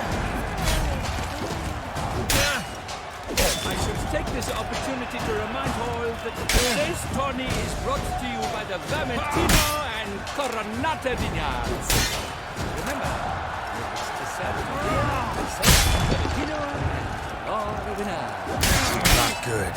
I should take this opportunity to remind all that today's tourney is brought to you by the Vermentino and Coronata vineyards. Remember, it's the Vermentino and the winner. Not good.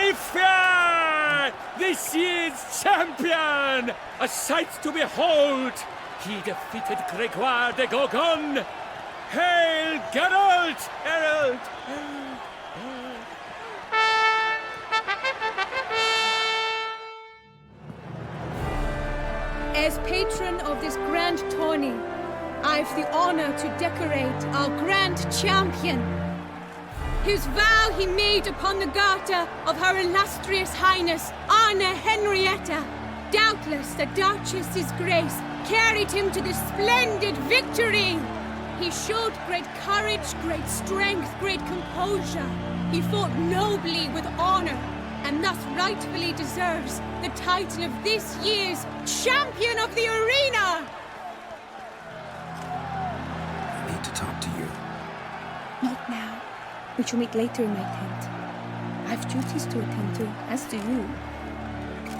Rifia! This year's champion! A sight to behold! He defeated Gregoire de Gorgon! Hail Geralt! Geralt! As patron of this grand tourney, I've the honor to decorate our grand champion. His vow he made upon the garter of Her Illustrious Highness Anna Henrietta. Doubtless the Duchess's grace carried him to this splendid victory. He showed great courage, great strength, great composure. He fought nobly with honor, and thus rightfully deserves the title of this year's Champion of the Arena! I need to talk to you. Not now. We shall meet later in my tent. I've duties to attend to, as do you.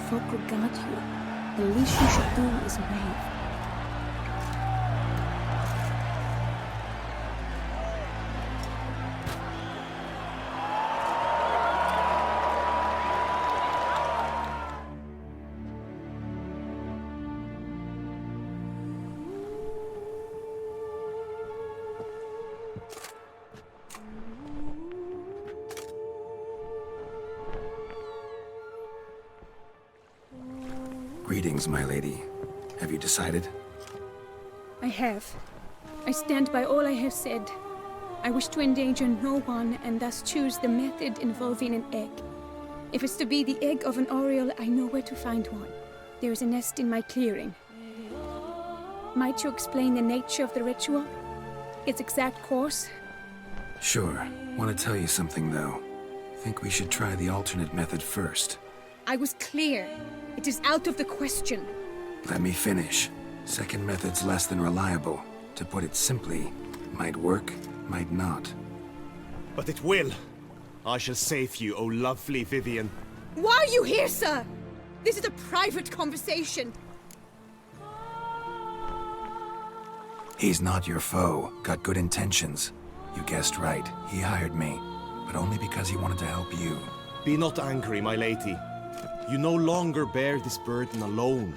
Folk regard you. The least you should do is wave. Greetings, my lady. Have you decided? I have. I stand by all I have said. I wish to endanger no one, and thus choose the method involving an egg. If it's to be the egg of an oriole, I know where to find one. There is a nest in my clearing. Might you explain the nature of the ritual? Its exact course? Sure. Want to tell you something, though. Think we should try the alternate method first. I was clear. It is out of the question. Let me finish. Second method's less than reliable. To put it simply, might work, might not. But it will. I shall save you, O lovely Vivian. Why are you here, sir? This is a private conversation. He's not your foe. Got good intentions. You guessed right. He hired me. But only because he wanted to help you. Be not angry, my lady. You no longer bear this burden alone.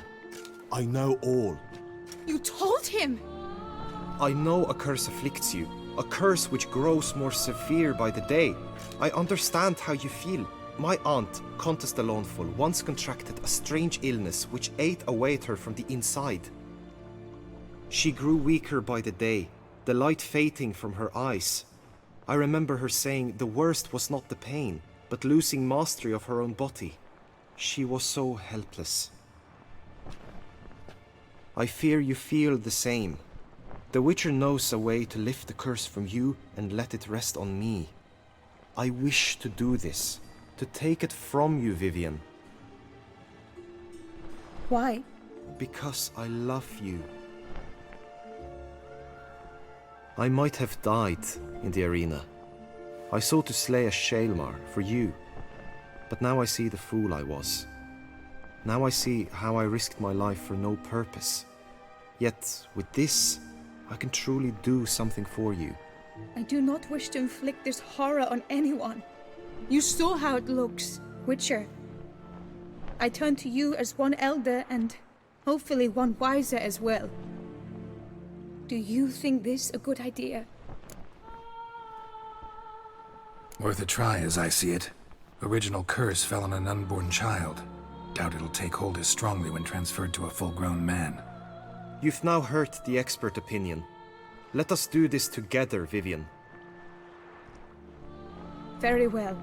I know all. You told him! I know a curse afflicts you. A curse which grows more severe by the day. I understand how you feel. My aunt, Countess de Lawnful, once contracted a strange illness which ate away at her from the inside. She grew weaker by the day, the light fading from her eyes. I remember her saying the worst was not the pain, but losing mastery of her own body. She was so helpless. I fear you feel the same. The Witcher knows a way to lift the curse from you and let it rest on me. I wish to do this, to take it from you, Vivian. Why? Because I love you. I might have died in the arena. I sought to slay a Shaelmar for you. But now I see the fool I was. Now I see how I risked my life for no purpose. Yet, with this, I can truly do something for you. I do not wish to inflict this horror on anyone. You saw how it looks, Witcher. I turn to you as one elder and hopefully one wiser as well. Do you think this a good idea? Worth a try, as I see it. Original curse fell on an unborn child. Doubt it'll take hold as strongly when transferred to a full-grown man. You've now heard the expert opinion. Let us do this together, Vivian. Very well.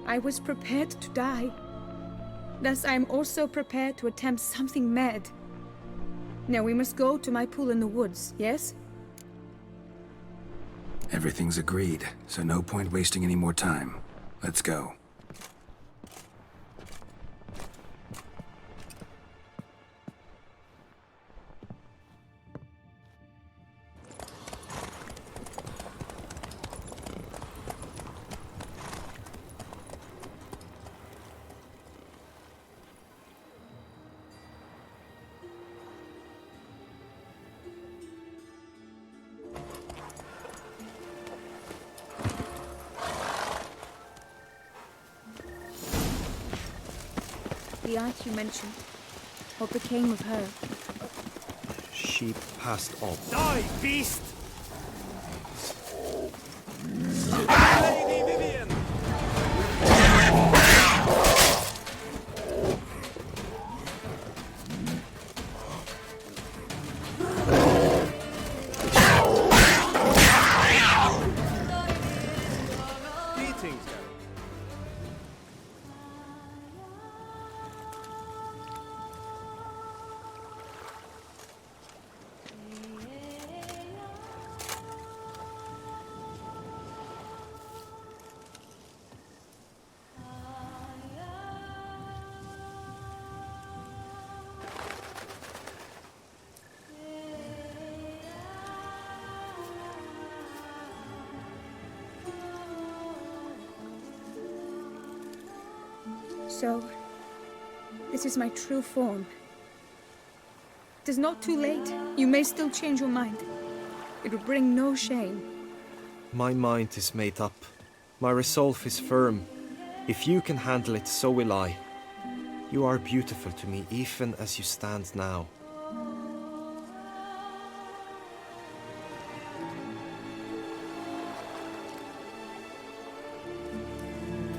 I was prepared to die. Thus I am also prepared to attempt something mad. Now we must go to my pool in the woods, yes? Everything's agreed, so no point wasting any more time. Let's go. the aunt you mentioned? What became of her? She passed on. Die, beast! Lady Vivian! Greetings, Geralt. So, this is my true form. It is not too late. You may still change your mind. It will bring no shame. My mind is made up. My resolve is firm. If you can handle it, so will I. You are beautiful to me, even as you stand now.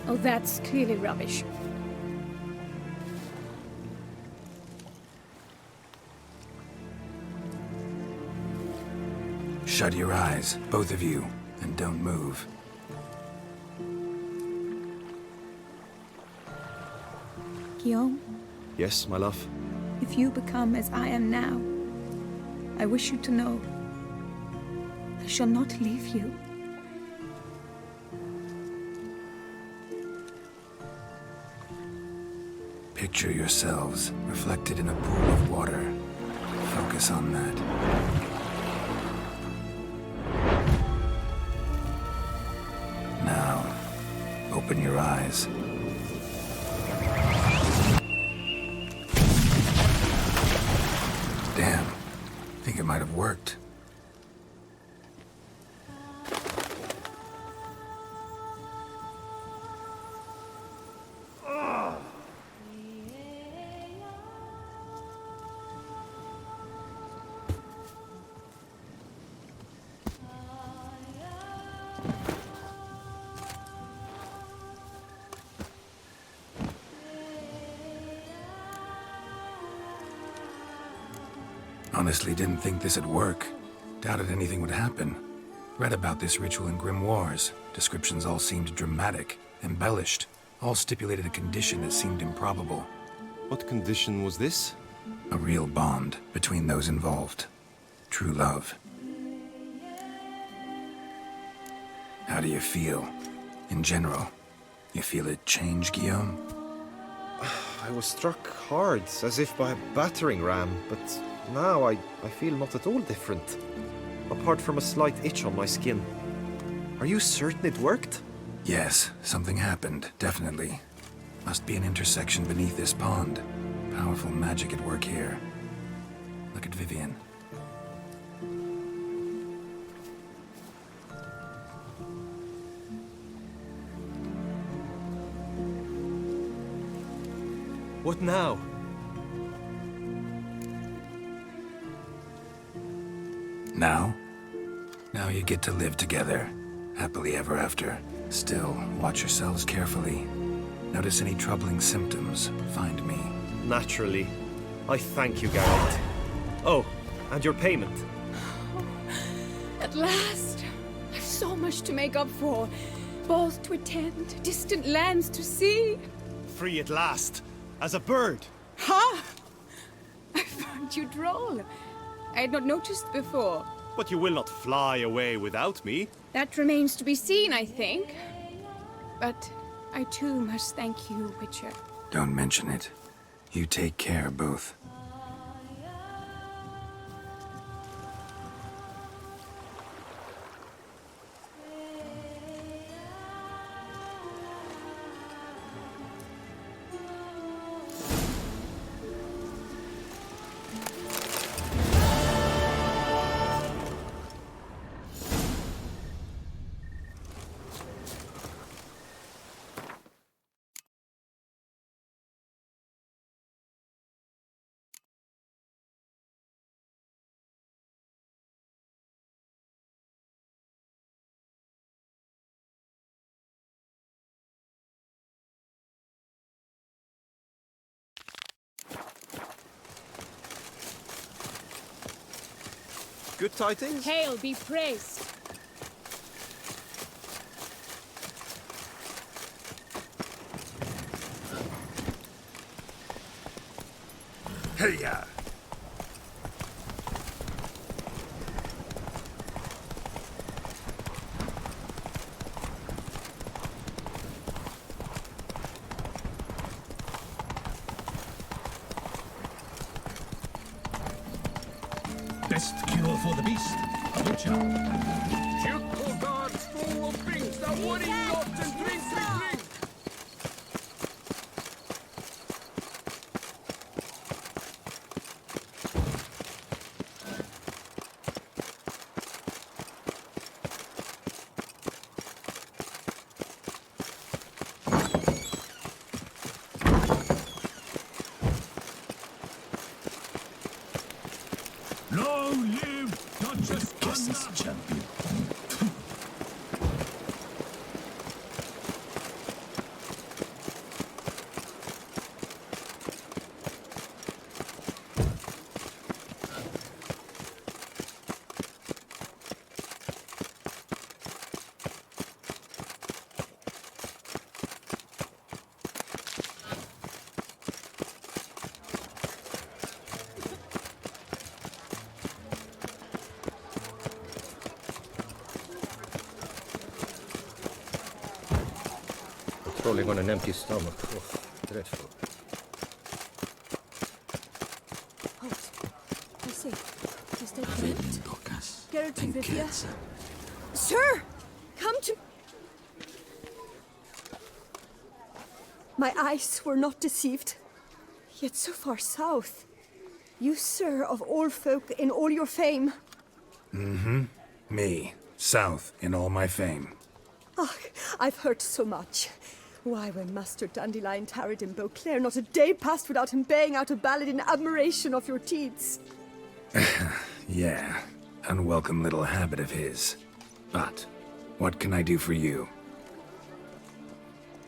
Oh, that's clearly rubbish. Shut your eyes, both of you, and don't move. Guillaume, Yes, my love? if you become as I am now, I wish you to know I shall not leave you. Picture yourselves reflected in a pool of water. Focus on that. Now, open your eyes. Damn, think it might have worked. Honestly, didn't think this'd work. Doubted anything would happen. Read about this ritual in grimoires. Descriptions all seemed dramatic, embellished. All stipulated a condition that seemed improbable. What condition was this? A real bond between those involved. True love. How do you feel? In general, you feel it change, Guillaume? I was struck hard, as if by a battering ram, but now I feel not at all different. Apart from a slight itch on my skin. Are you certain it worked? Yes, something happened, definitely. Must be an intersection beneath this pond. Powerful magic at work here. Look at Vivian. What now? Now? Now you get to live together. Happily ever after. Still, watch yourselves carefully. Notice any troubling symptoms, find me. Naturally. I thank you, Geralt. Oh, and your payment. At last! I've so much to make up for. Balls to attend, distant lands to see. Free at last, as a bird. Ha! I found you droll. I had not noticed before. But you will not fly away without me. That remains to be seen, I think. But I too must thank you, Witcher. Don't mention it. You take care, both. Good tidings? Hail be praised. Hey-ya! Best cure for the beast, a butcher. Ducal guards full of things that would eat not and drink. Long live Duchess Anna! Champion. Probably on an empty stomach. Oh, dreadful. Halt. I say, is that Geralt? Geralt and Rivia? Sir! Come to... My eyes were not deceived. Yet so far south. You, sir, of all folk in all your fame. Mm-hmm. Me. South in all my fame. Ah, I've heard so much. Why, when Master Dandelion tarried in Beauclair, not a day passed without him baying out a ballad in admiration of your deeds. Yeah, unwelcome little habit of his. But, what can I do for you?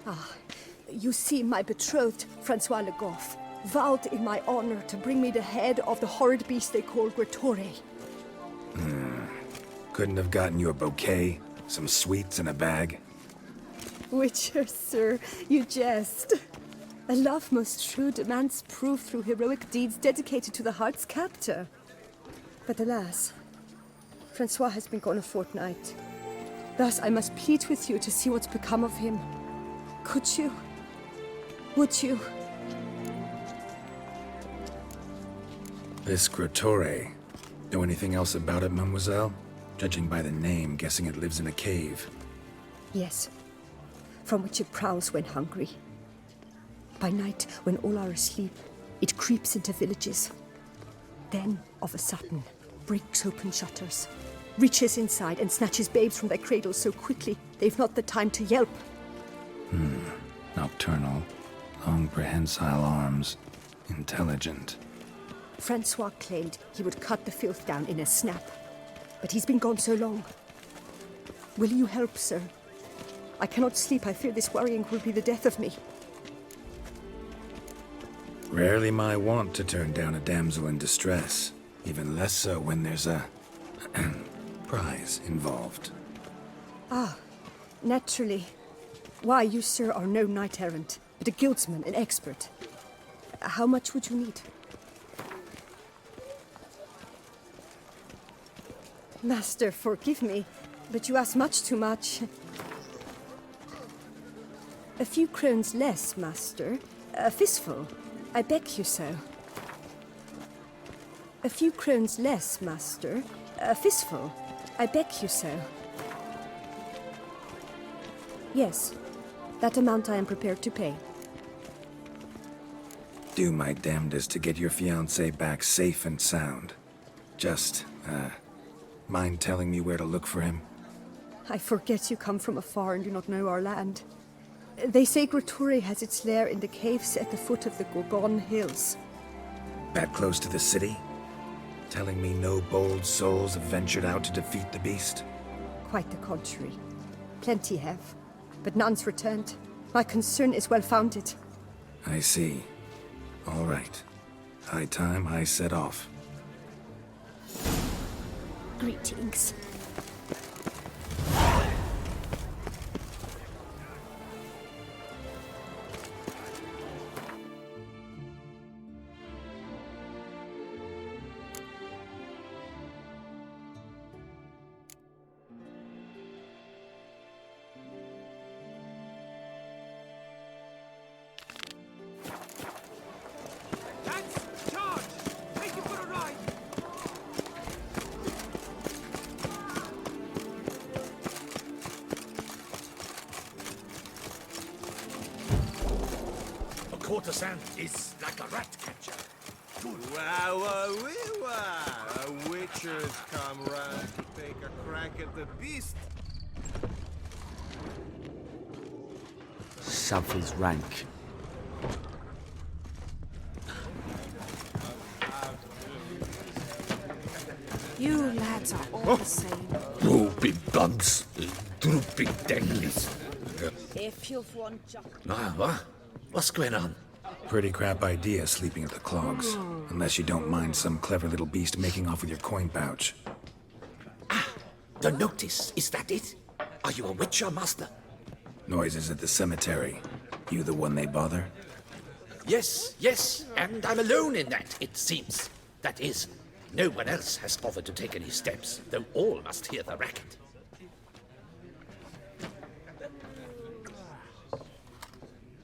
Ah, you see, my betrothed, Francois Le Goff, vowed in my honor to bring me the head of the horrid beast they call Gretore. Couldn't have gotten you a bouquet, some sweets in a bag? Witcher, sir, you jest. A love most true demands proof through heroic deeds dedicated to the heart's captor. But alas, Francois has been gone a fortnight. Thus I must plead with you to see what's become of him. Could you? Would you? This Gretore. Know anything else about it, mademoiselle? Judging by the name, guessing it lives in a cave. Yes. From which it prowls when hungry. By night, when all are asleep, it creeps into villages. Then, of a sudden, breaks open shutters, reaches inside and snatches babes from their cradles so quickly they've not the time to yelp. Nocturnal, long prehensile arms, intelligent. Francois claimed he would cut the filth down in a snap, but he's been gone so long. Will you help, sir? I cannot sleep. I fear this worrying will be the death of me. Rarely my wont to turn down a damsel in distress, even less so when there's a prize involved. Ah, naturally. Why, you, sir, are no knight-errant, but a guildsman, an expert. How much would you need? Master, forgive me, but you ask much too much. A few crowns less, master. A fistful. I beg you so. A few crowns less, master. A fistful. I beg you so. Yes, that amount I am prepared to pay. Do my damnedest to get your fiancé back safe and sound. Just, mind telling me where to look for him? I forget you come from afar and do not know our land. They say Gretore has its lair in the caves at the foot of the Gorgon Hills. That close to the city? Telling me no bold souls have ventured out to defeat the beast? Quite the contrary. Plenty have, but none's returned. My concern is well-founded. I see. All right. High time I set off. Greetings. Toussaint is like a rat catcher. Wow, a witcher's come round to take a crack at the beast. Something's rank. You lads are all the same. Drooping bums, drooping dangles. If you've one job. What? What's going on? Pretty crap idea sleeping at the clogs. Unless you don't mind some clever little beast making off with your coin pouch. The notice, is that it? Are you a witcher, master? Noises at the cemetery. You the one they bother? Yes, and I'm alone in that, it seems. That is, no one else has bothered to take any steps, though all must hear the racket.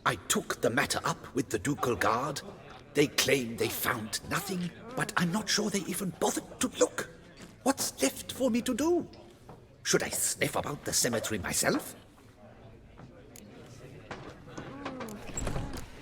I took the matter up with the ducal guard. They claim they found nothing, but I'm not sure they even bothered to look. What's left for me to do? Should I sniff about the cemetery myself?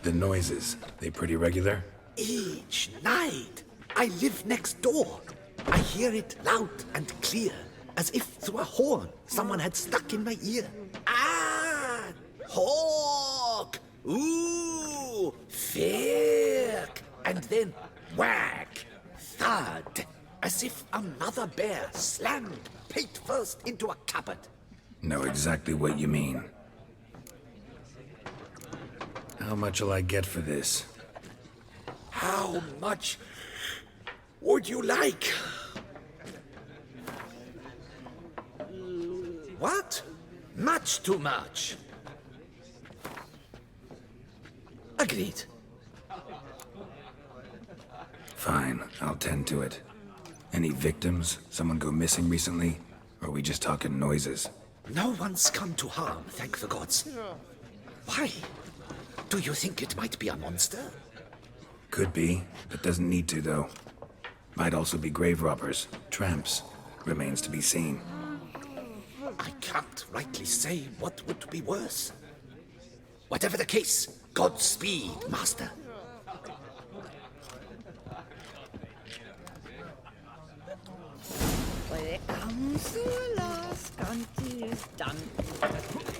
The noises, they pretty regular? Each night. I live next door. I hear it loud and clear, as if through a horn someone had stuck in my ear. Ah! Hawk! Ooh! Firk! And then whack! Thud! As if another bear slammed pate first into a cupboard. Know exactly what you mean. How much'll I get for this? How much would you like? What? Much too much. Agreed. Fine, I'll tend to it. Any victims? Someone go missing recently? Or are we just talking noises? No one's come to harm, thank the gods. Why? Do you think it might be a monster? Could be, but doesn't need to, though. Might also be grave robbers, tramps. Remains to be seen. I can't rightly say what would be worse. Whatever the case, Godspeed, master. When it comes to the last country is done.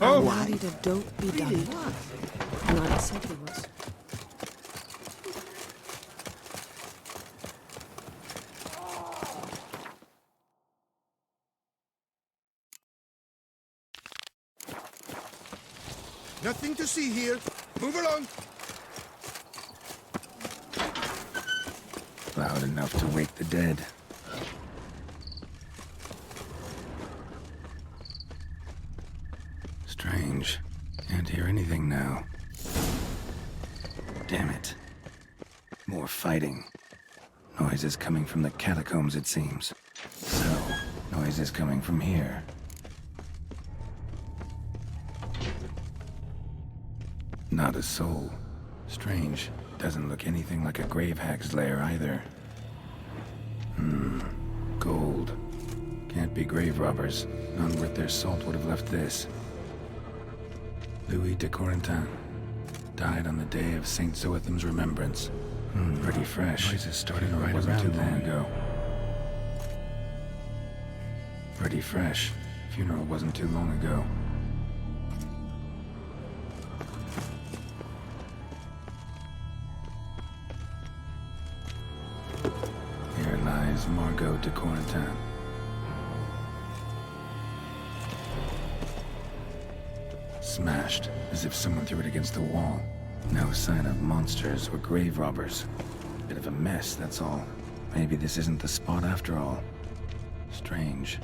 I'm worried it don't be done. Like I said it was. Nothing to see here. Move along. Loud enough to wake the dead. Strange. Can't hear anything now. Damn it. More fighting. Noises coming from the catacombs, it seems. So, noises coming from here. Not a soul. Strange. Doesn't look anything like a grave hag's lair either. Gold. Can't be grave robbers. None worth their salt would have left this. Louis de Corentin. Died on the day of Saint Zoetham's remembrance. Pretty fresh. Noises started right around too long ago. Pretty fresh. Funeral wasn't too long ago. Here lies Margot de Corentin. Smashed, as if someone threw it against the wall. No sign of monsters or grave robbers. Bit of a mess, that's all. Maybe this isn't the spot after all. Strange.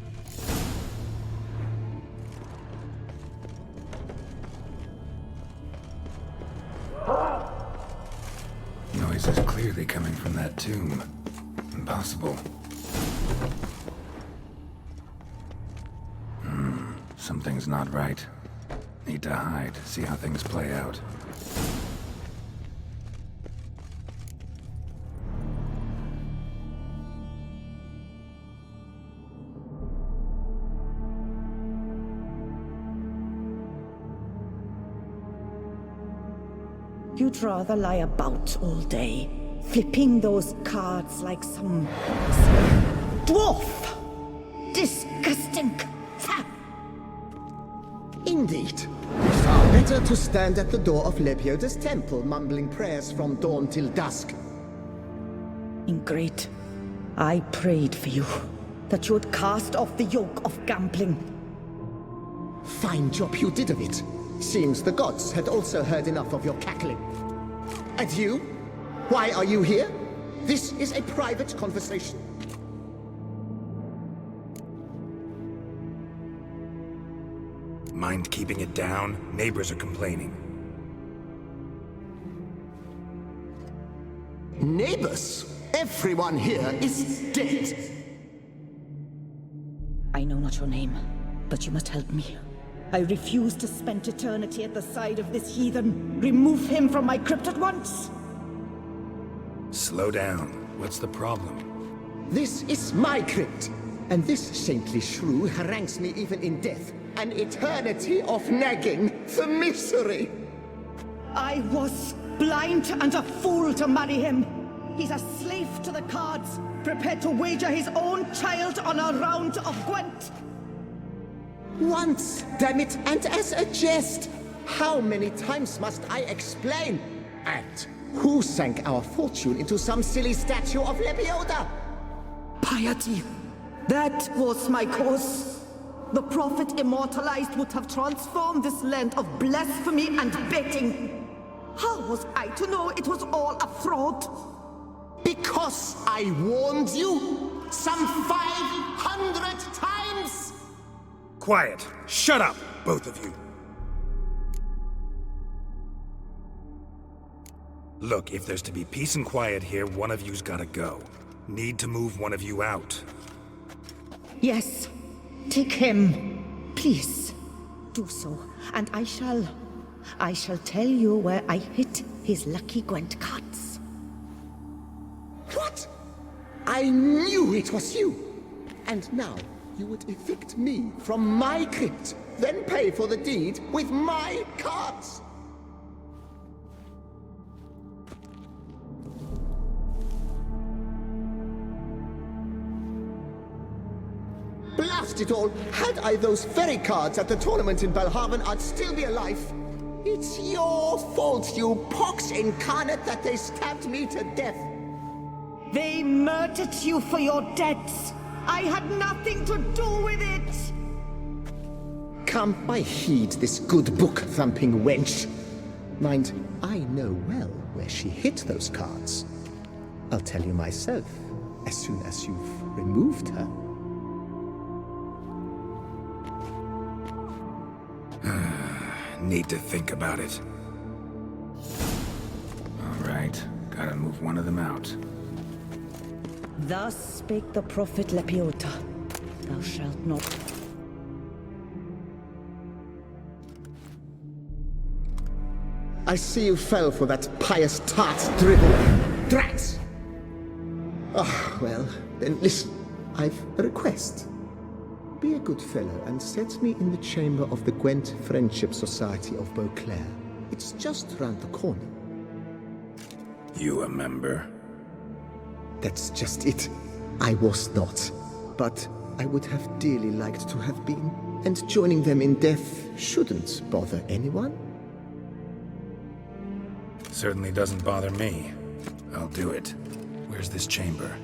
Noise is clearly coming from that tomb. Impossible. Something's not right. Need to hide, see how things play out. You'd rather lie about all day, flipping those cards like some dwarf. Disgusting. Indeed. Far better to stand at the door of Lebioda's temple, mumbling prayers from dawn till dusk. Ingrate, I prayed for you, that you would cast off the yoke of gambling. Fine job you did of it. Seems the gods had also heard enough of your cackling. And you? Why are you here? This is a private conversation. Mind keeping it down? Neighbors are complaining. Neighbors? Everyone here is dead. I know not your name, but you must help me. I refuse to spend eternity at the side of this heathen. Remove him from my crypt at once! Slow down. What's the problem? This is my crypt, and this saintly shrew harangues me even in death. An eternity of nagging, the misery! I was blind and a fool to marry him. He's a slave to the cards, prepared to wager his own child on a round of Gwent. Once, damn it, and as a jest! How many times must I explain? And who sank our fortune into some silly statue of Lebioda? Piety. That was my cause. The prophet immortalized would have transformed this land of blasphemy and betting. How was I to know it was all a fraud? Because I warned you some 500 times! Quiet! Shut up, both of you! Look, if there's to be peace and quiet here, one of you's gotta go. Need to move one of you out. Yes. Take him. Please. Do so. And I shall tell you where I hid his lucky Gwent cards. What? I knew it was you! And now you would evict me from my crypt, then pay for the deed with my cards! Blast it all! Had I those very cards at the tournament in Belhaven, I'd still be alive. It's your fault, you pox incarnate, that they stabbed me to death. They murdered you for your debts. I had nothing to do with it. Come, I heed this good book-thumping wench. Mind, I know well where she hid those cards. I'll tell you myself, as soon as you've removed her. Need to think about it. All right, gotta move one of them out. Thus spake the prophet Lepiota. Thou shalt not... I see you fell for that pious tart's dribble. Drats! Ah, well, then listen. I've a request. Be a good fellow and set me in the chamber of the Gwent Friendship Society of Beauclair. It's just round the corner. You a member? That's just it. I was not. But I would have dearly liked to have been. And joining them in death shouldn't bother anyone. Certainly doesn't bother me. I'll do it. Where's this chamber?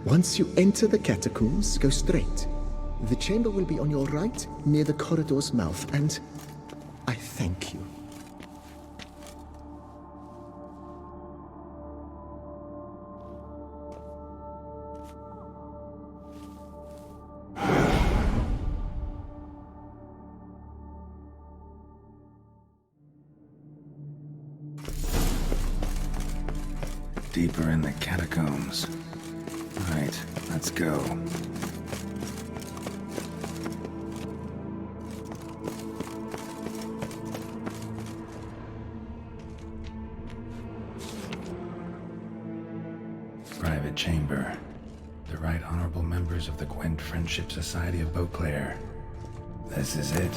Once you enter the catacombs, go straight. The chamber will be on your right, near the corridor's mouth, and I thank you. Deeper in the catacombs. Right, let's go. Private chamber. The Right Honorable members of the GWENT Friendship Society of Beauclair. This is it.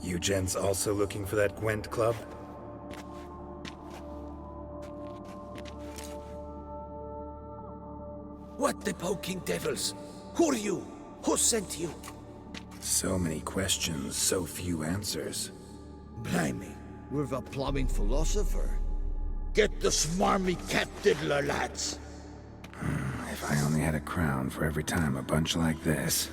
You gents also looking for that GWENT club? What the poking devils? Who are you? Who sent you? So many questions, so few answers. Blimey, we're the plumbing philosopher. Get the smarmy cat diddler, lads. If I only had a crown for every time a bunch like this.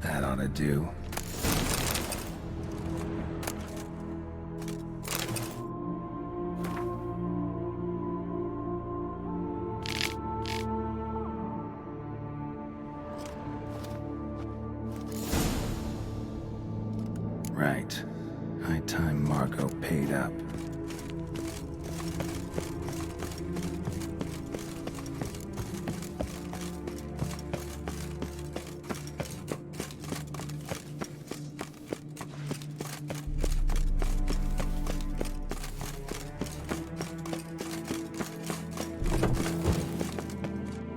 That ought to do. Right. High time Margot paid up.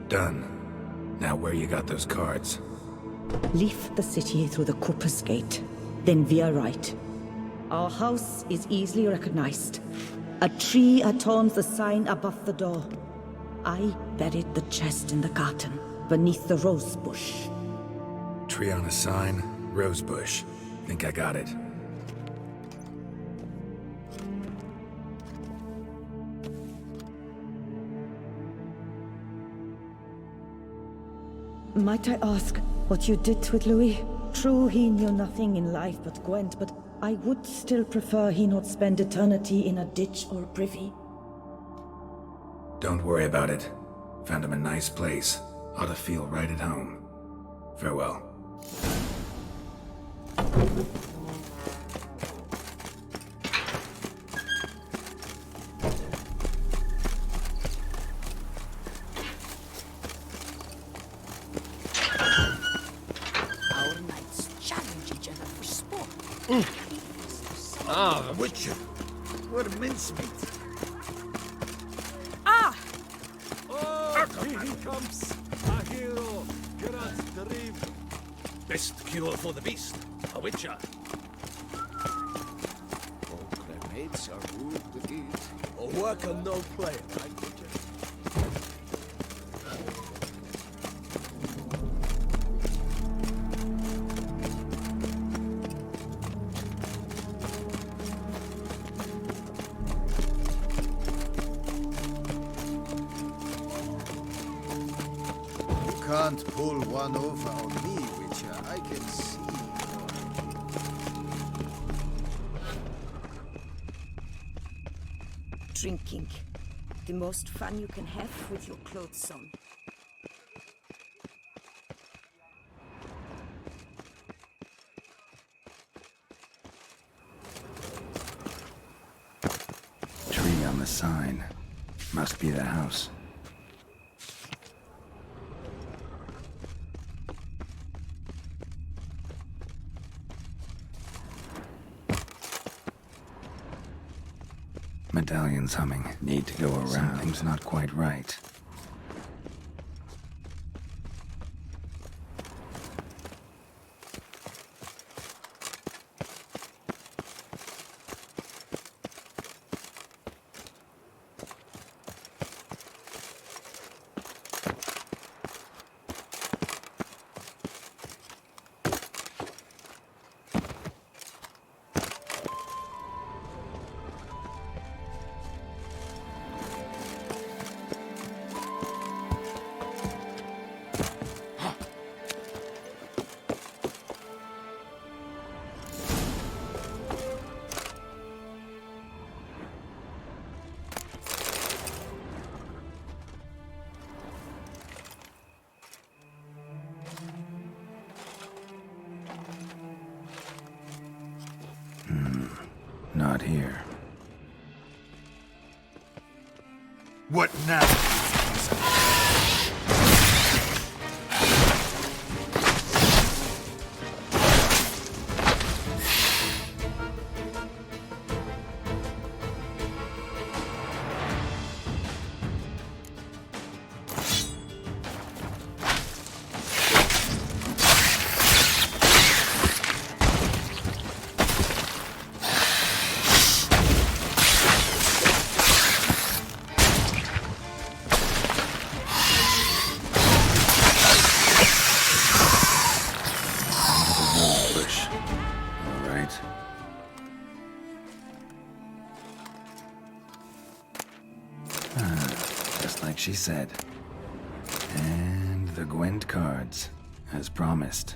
Done. Now where you got those cards? Leave the city through the Corpus Gate, then via right. Our house is easily recognized. A tree adorns the sign above the door. I buried the chest in the garden, beneath the rose bush. Tree on a sign, rose bush. Think I got it. Might I ask what you did with Louis? True, he knew nothing in life but Gwent, but I would still prefer he not spend eternity in a ditch or privy. Don't worry about it. Found him a nice place. Ought to feel right at home. Farewell. Our knights challenge each other for sport. Ah, the Witcher. What mincemeat. Ah! Oh, here he comes. A hero. Geralt the Reeve. Best cure for the beast. A Witcher. Oh, cremates are good to eat. A worker, no player, right, Witcher? Can't pull one over on me, Witcher. I can see. Drinking. The most fun you can have with your clothes on. Tree on the sign. Must be the house. Medallion's humming. Need to go around. Something's not quite right. Not here. What now? Just like she said. And the GWENT cards, as promised.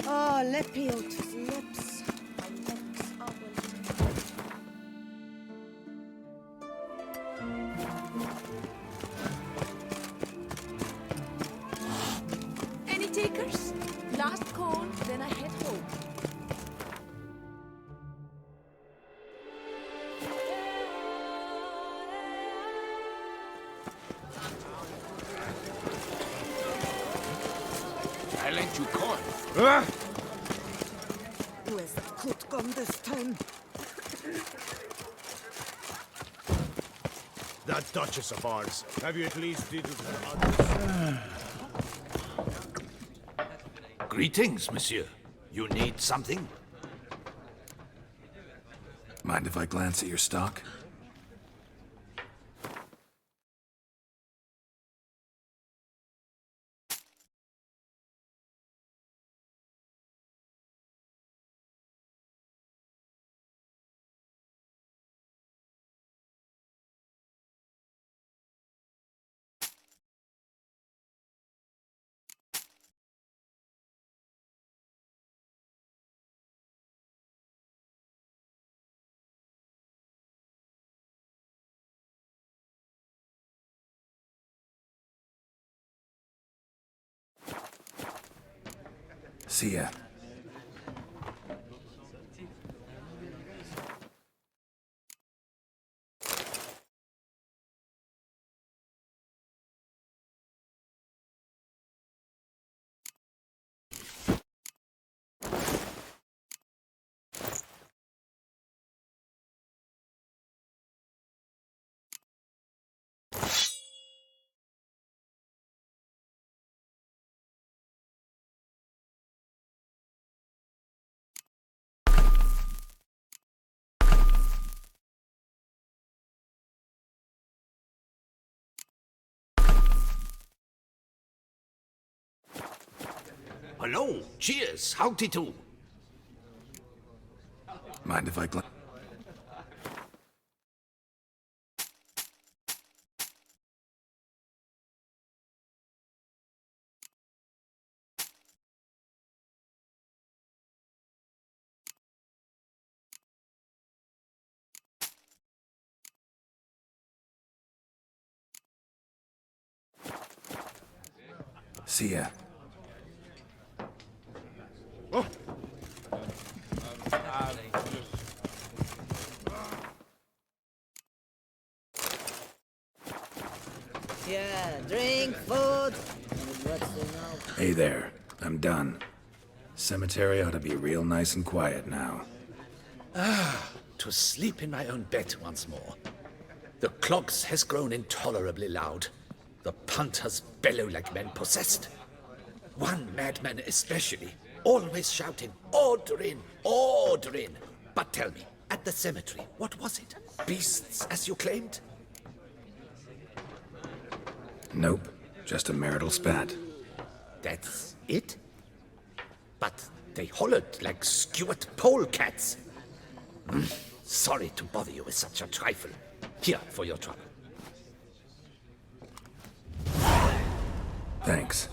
Oh, Lepiotus lips. My lips are Any takers? Last call, then I head home. I lent you coin. Where's that coat gone this time? That Duchess of ours. Have you at least dealt with her Greetings, monsieur. You need something? Mind if I glance at your stock? See ya. Hello, cheers, howdy do. Mind if I glance? See ya. Yeah, drink, food. Hey there, I'm done. Cemetery ought to be real nice and quiet now. To sleep in my own bed once more. The clogs has grown intolerably loud. The punters bellow like men possessed. One madman especially, always shouting, "Order in! Order in!" But tell me, at the cemetery, what was it? Beasts, as you claimed? Nope, just a marital spat. That's it? But they hollered like skewered polecats. Sorry to bother you with such a trifle. Here for your trouble. Thanks.